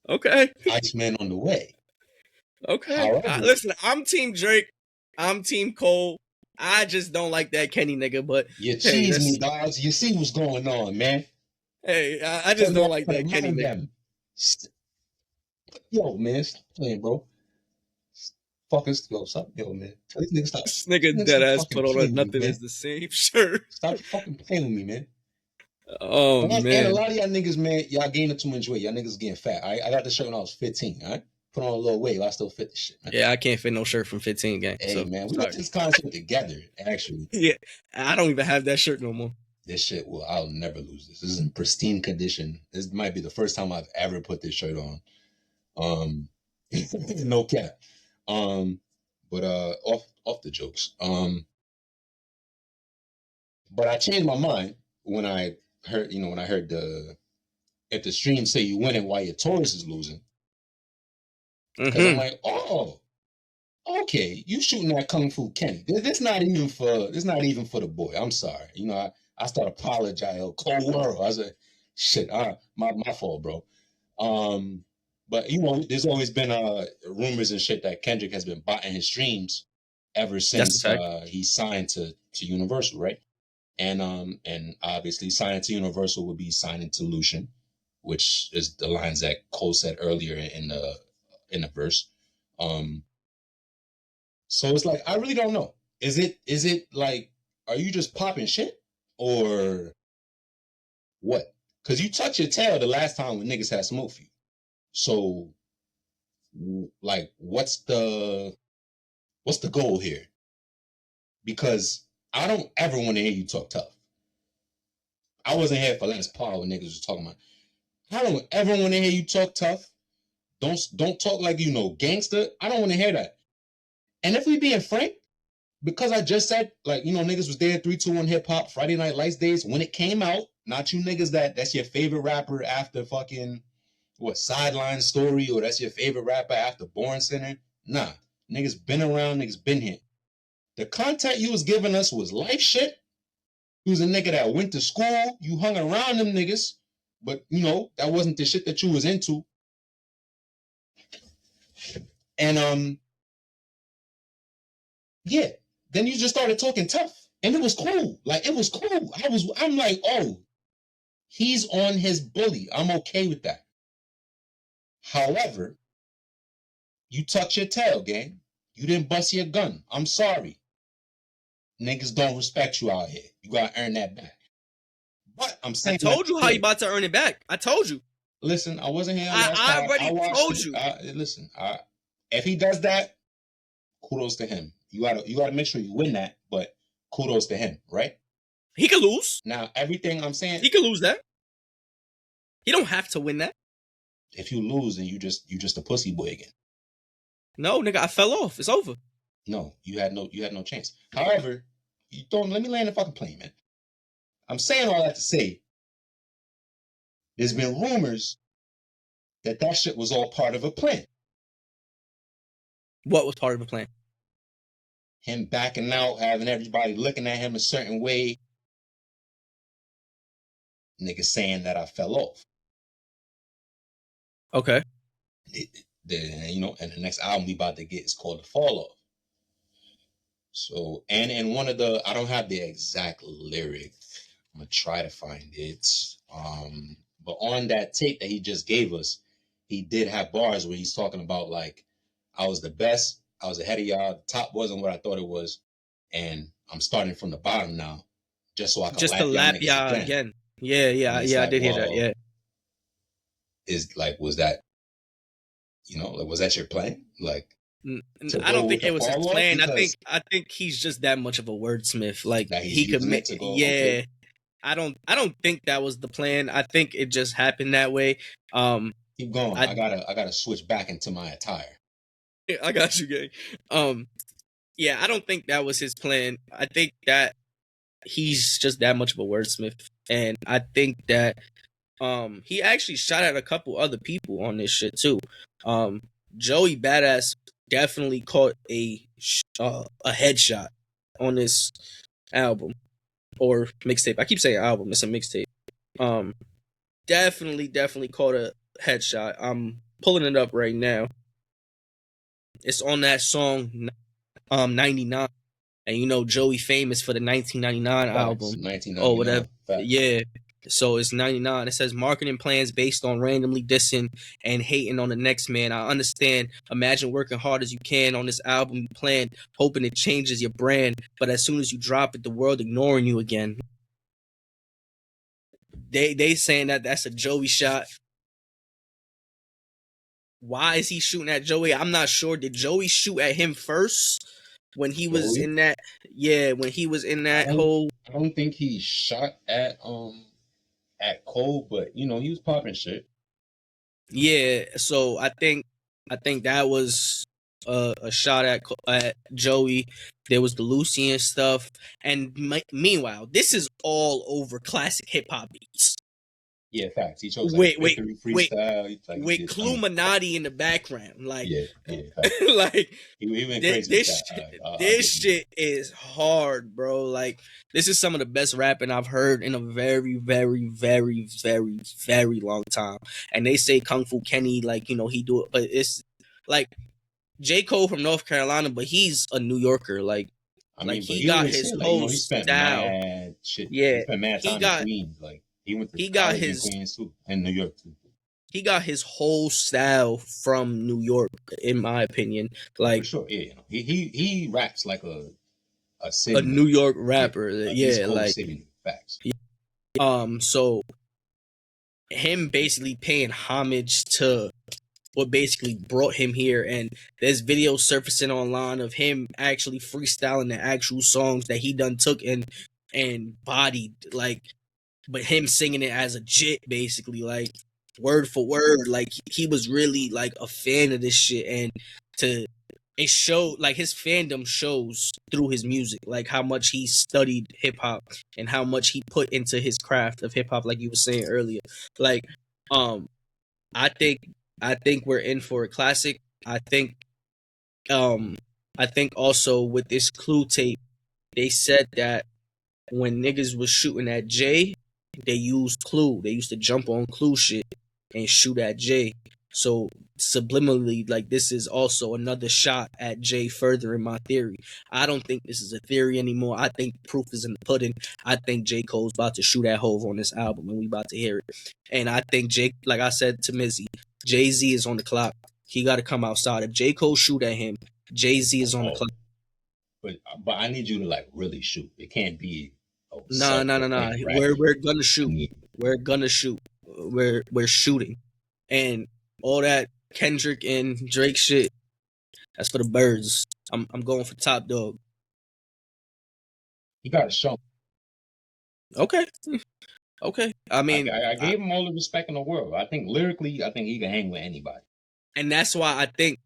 Okay. Iceman on the way. Okay. However, listen, I'm Team Drake. I'm Team Cole. I just don't like that Kenny nigga, but you cheese me, dogs. You see what's going on, man. Hey, I just don't like that Kenny nigga. Yo, man, stop playing, bro. Fuckers, yo, man. Tell these niggas stop. This nigga dead ass put on a nothing is the same shirt. Stop fucking playing with me, man. Oh, man. And a lot of y'all niggas, man, y'all gaining too much weight. Y'all niggas getting fat. I got this shirt when I was 15, all right? Put on a little weight, I still fit this shit, man. Yeah, I can't fit no shirt from 15, gang. Hey, so, man, we got this concert together, actually. Yeah, I don't even have that shirt no more. This shit, I'll never lose this. This is in pristine condition. This might be the first time I've ever put this shirt on. No cap. But off the jokes. But I changed my mind when I heard, if the stream say you winning while your Taurus is losing. Because I'm like, oh, okay, you shooting that Kung Fu Kenny. This not even for the boy. I'm sorry. I start apologizing. Cold world. I said, shit, my fault, bro. But there's always been rumors and shit that Kendrick has been botting his streams ever since he signed to Universal, right? And obviously signing to Universal would be signing to Lucian, which is the lines that Cole said earlier in the verse. So it's like I really don't know. Is it like, are you just popping shit or what? Because you touched your tail the last time when niggas had smoke for you. So, like, what's the goal here? Because I don't ever want to hear you talk tough. I wasn't here for last part when niggas was talking about. I don't ever want to hear you talk tough. Don't talk like gangster. I don't want to hear that. And if we being frank, because I just said niggas was there 3-2-1 hip hop Friday Night Lights days when it came out. Not you niggas that's your favorite rapper after fucking Sideline Story, or that's your favorite rapper after Born Center. Nah, niggas been around, niggas been here. The content you was giving us was life shit. You was a nigga that went to school. You hung around them niggas, but that wasn't the shit that you was into. And yeah, then you just started talking tough, and it was cool. Like it was cool. I'm like, oh, he's on his bully. I'm okay with that. However, You tucked your tail, gang. You didn't bust your gun. I'm sorry. Niggas don't respect you out here. You gotta earn that back. But I'm I saying told you how you about to earn it back. I told you. Listen, I wasn't here I last time. already I watched told it. you. Listen, if he does that, kudos to him. You gotta make sure you win that, but kudos to him, right? He could lose. Now, everything I'm saying, He could lose that. He don't have to win that. if you lose, then you just a pussy boy again. No, nigga, I fell off. It's over. No, you had no chance. However, you don't let me land the fucking plane, man. I'm saying all that to say, there's been rumors that shit was all part of a plan. What was part of the plan? Him backing out, having everybody looking at him a certain way. Niggas saying that I fell off. Okay. And the next album we about to get is called The Fall Off. So, and in one of the, I don't have the exact lyric. I'm gonna try to find it. But on that tape that he just gave us, he did have bars where he's talking about like, I was the best, I was ahead of y'all, the top wasn't what I thought it was, and I'm starting from the bottom now, just so I can just to lap y'all again. Yeah, like, I did hear that. Yeah. Is like, was that, was that your plan? Like, I don't think it was his plan. I think he's just that much of a wordsmith. Like he could make. Yeah. Okay. I don't think that was the plan. I think it just happened that way. Keep going. I gotta switch back into my attire. I got you, gang. Yeah, I don't think that was his plan. I think that he's just that much of a wordsmith, and I think that he actually shot at a couple other people on this shit too. Joey Badass definitely caught a headshot on this album or mixtape. I keep saying album, it's a mixtape. Definitely caught a headshot. I'm pulling it up right now. It's on that song 99. And Joey famous for the 1999 album. 1999. Or whatever. Facts. Yeah. So it's 99. It says marketing plans based on randomly dissing and hating on the next man. I understand. Imagine working hard as you can on this album you planned, hoping it changes your brand. But as soon as you drop it, the world ignoring you again. They saying that that's a Joey shot. Why is he shooting at Joey? I'm not sure. Did Joey shoot at him first when he was in that? Yeah, when he was in that whole. I don't think he shot at Cole, but he was popping shit. Yeah, so I think that was a shot at Joey. There was the Lucian stuff, and meanwhile, this is all over classic hip hop beats. Yeah, facts. He chose wait, freestyle. With Cluminati in the background, like yeah, like he went crazy. This shit is hard, bro. Like this is some of the best rapping I've heard in a very, very, very, very, very long time. And they say Kung Fu Kenny, like he do it, but it's like J. Cole from North Carolina, but he's a New Yorker, like. He got his whole he spent style. Mad shit. Yeah, he spent mad time in Queens, like. He got his Queens too, and New York too. He got his whole style from New York, in my opinion. Like, for sure, yeah. He raps like a city, a New York rapper. Yeah, like city, facts. So him basically paying homage to what basically brought him here, and there's videos surfacing online of him actually freestyling the actual songs that he done took and bodied, like. But him singing it as a jit, basically, like word for word, like he was really like a fan of this shit, and it showed, like his fandom shows through his music, like how much he studied hip hop and how much he put into his craft of hip hop, like you were saying earlier. Like, I think we're in for a classic. I think also with this Clue tape, they said that when niggas was shooting at Jay, they used Clue. They used to jump on Clue shit and shoot at Jay. So subliminally, like this is also another shot at Jay, furthering my theory. I don't think this is a theory anymore. I think proof is in the pudding. I think J. Cole's about to shoot at Hove on this album, and we about to hear it. And I think like I said to Mizzy, Jay-Z is on the clock. He got to come outside. If J. Cole shoot at him, Jay-Z is on the clock. But I need you to like really shoot. It can't be Nah. self-proclaimed We're gonna shoot. rapper. We're gonna shoot. We're shooting, and all that Kendrick and Drake shit. That's for the birds. I'm going for top dog. You gotta show. Okay. I mean, I gave him all the respect in the world. I think lyrically, I think he can hang with anybody. And that's why I think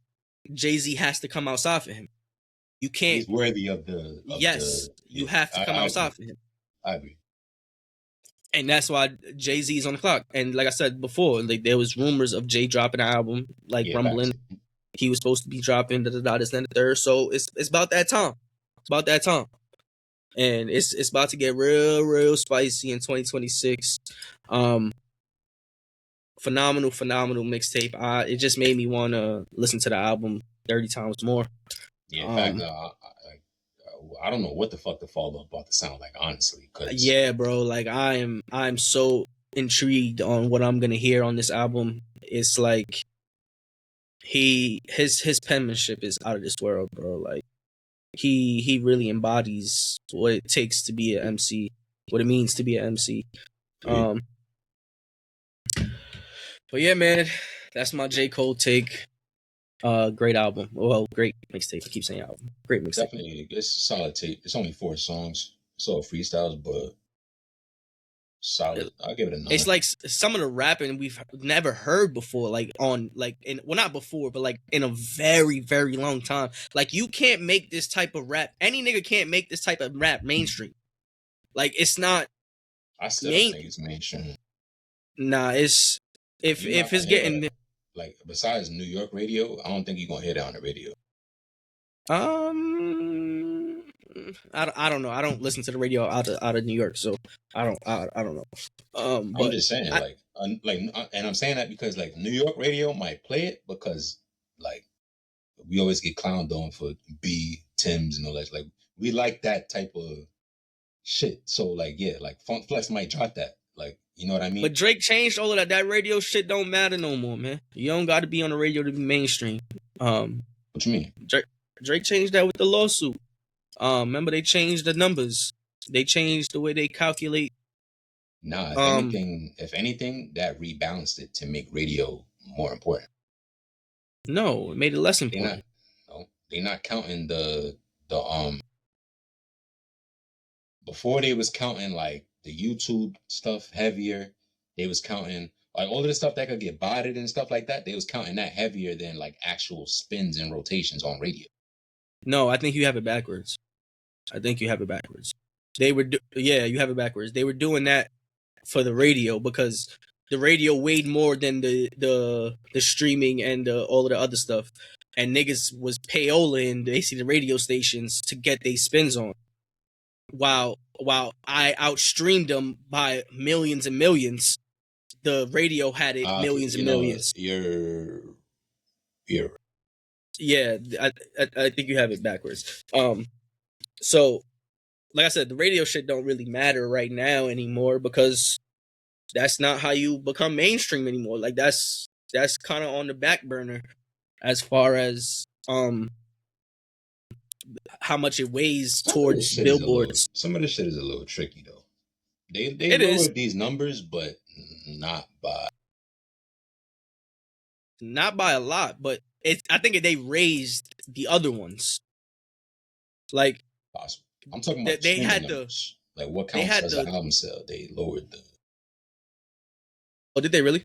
Jay-Z has to come outside for him. You can't. He's worthy of the. You have to come outside for him. I agree. And that's why Jay-Z is on the clock. And like I said before, like there was rumors of Jay dropping an album, like rumbling. Facts. He was supposed to be dropping this and the third. So it's about that time. It's about that time. And it's about to get real spicy in 2026. Phenomenal mixtape. It just made me want to listen to the album 30 times more. Yeah, in fact, I don't know what the fuck the follow-up about to sound like, honestly. Yeah, bro. Like I'm so intrigued on what I'm gonna hear on this album. It's like his penmanship is out of this world, bro. Like he really embodies what it takes to be an MC, what it means to be an MC. But yeah, man, that's my J. Cole take. Great album. Well, great mixtape. I keep saying album. Great mixtape. Definitely, it's a solid tape. It's only 4 songs. It's all freestyles, but solid. I'll give it a 9. It's like some of the rapping we've never heard before, like not before, but like in a very, very long time. Like you can't make this type of rap. Any nigga can't make this type of rap mainstream. Like it's not. I still don't think it's mainstream. Nah, if it's getting like besides New York radio, I don't think you're gonna hear that on the radio. I don't know. I don't listen to the radio out of New York, so I don't know. I'm just saying, and I'm saying that because like New York radio might play it because like we always get clowned on for B Tim's and all that. Like we like that type of shit. So like yeah, like Funk Flex might drop that. Like you know what I mean? But Drake changed all of that. That radio shit don't matter no more, man. You don't got to be on the radio to be mainstream. What you mean? Drake changed that with the lawsuit. Remember they changed the numbers. They changed the way they calculate. Nah, if anything, that rebalanced it to make radio more important. No, it made it less important. They're not counting the before they was counting like the YouTube stuff heavier. They was counting like all of the stuff that could get botted and stuff like that. They was counting that heavier than like actual spins and rotations on radio. No, I think you have it backwards. You have it backwards. You have it backwards. They were doing that for the radio because the radio weighed more than the streaming and all of the other stuff. And niggas was payoling basically the radio stations to get their spins on. While I outstreamed them by millions and millions, the radio had it millions and millions. You're yeah, I think you have it backwards. So like I said, the radio shit don't really matter right now anymore because that's not how you become mainstream anymore. Like that's kind of on the back burner as far as how much it weighs towards billboards. Some of this shit is a little tricky though. They lowered these numbers, but not by a lot, but I think they raised the other ones. Like possible. I'm talking about they had numbers. Like what counts as an album sale. They lowered the. Oh, did they really?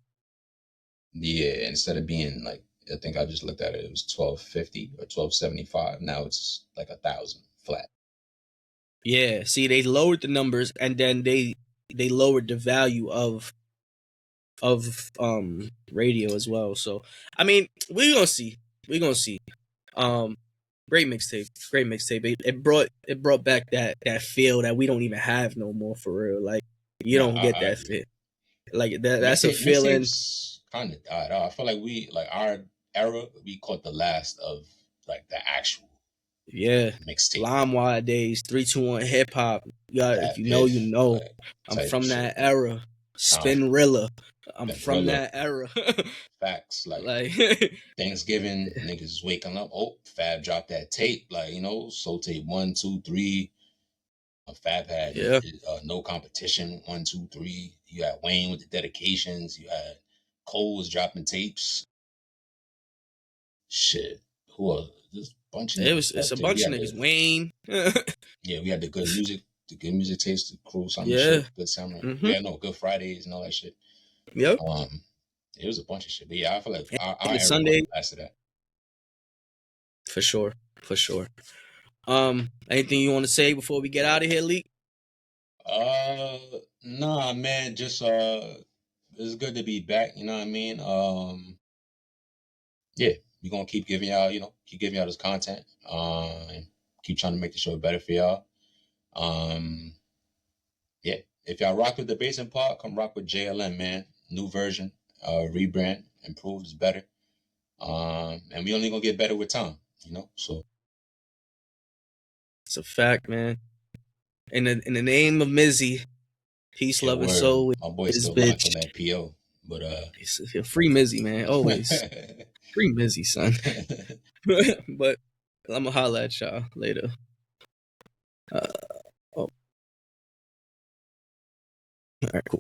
Yeah, instead of being like I think I just looked at it. It was $1,250 or $1,275. Now it's like $1,000 flat. Yeah, see, they lowered the numbers and then they lowered the value of radio as well. So I mean, we're gonna see. Great mixtape. It brought back that feel that we don't even have no more for real. Like you don't get that fit. Like that's a feeling. Kind of died out. I feel like our era, we caught the last of like the actual mixtape. LimeWire days, 321 hip hop. If you know, you know. I'm from that era. Spinrilla. I'm That from Rilla that era. facts. Like Like, Thanksgiving, niggas is waking up. Oh, Fab dropped that tape. Like, Soul Tape 1, 2, 3. Fab had yeah, No Competition 1, 2, 3. You had Wayne with the dedications. You had Cole was dropping tapes. Shit. Who else? There's a bunch of niggas it's a dropped tape. bunch of niggas. Wayne. We had the good music taste, the crew, some Yeah. shit, good summer. Mm-hmm. Yeah, no, Good Fridays and all that shit. Yep. It was a bunch of shit. But yeah, I feel like our And era was Sunday, the last of that. for sure. For sure. Anything you want to say before we get out of here, Leak? Nah, man, just it's good to be back. You know what I mean? Yeah, we're gonna keep giving y'all, this content. Keep trying to make the show better for y'all. Yeah, if y'all rock with the Basement Pod, come rock with JLM, man. New version, rebrand, improved, is better. And we only gonna get better with time, So It's a fact, man. In the name of Mizzy, peace, yeah, love, and word. soul. My boy's His still locked on bitch. that PO, but It's free Mizzy, man. Always free Mizzy, son. But I'm gonna holla at y'all later. Oh, all right, cool.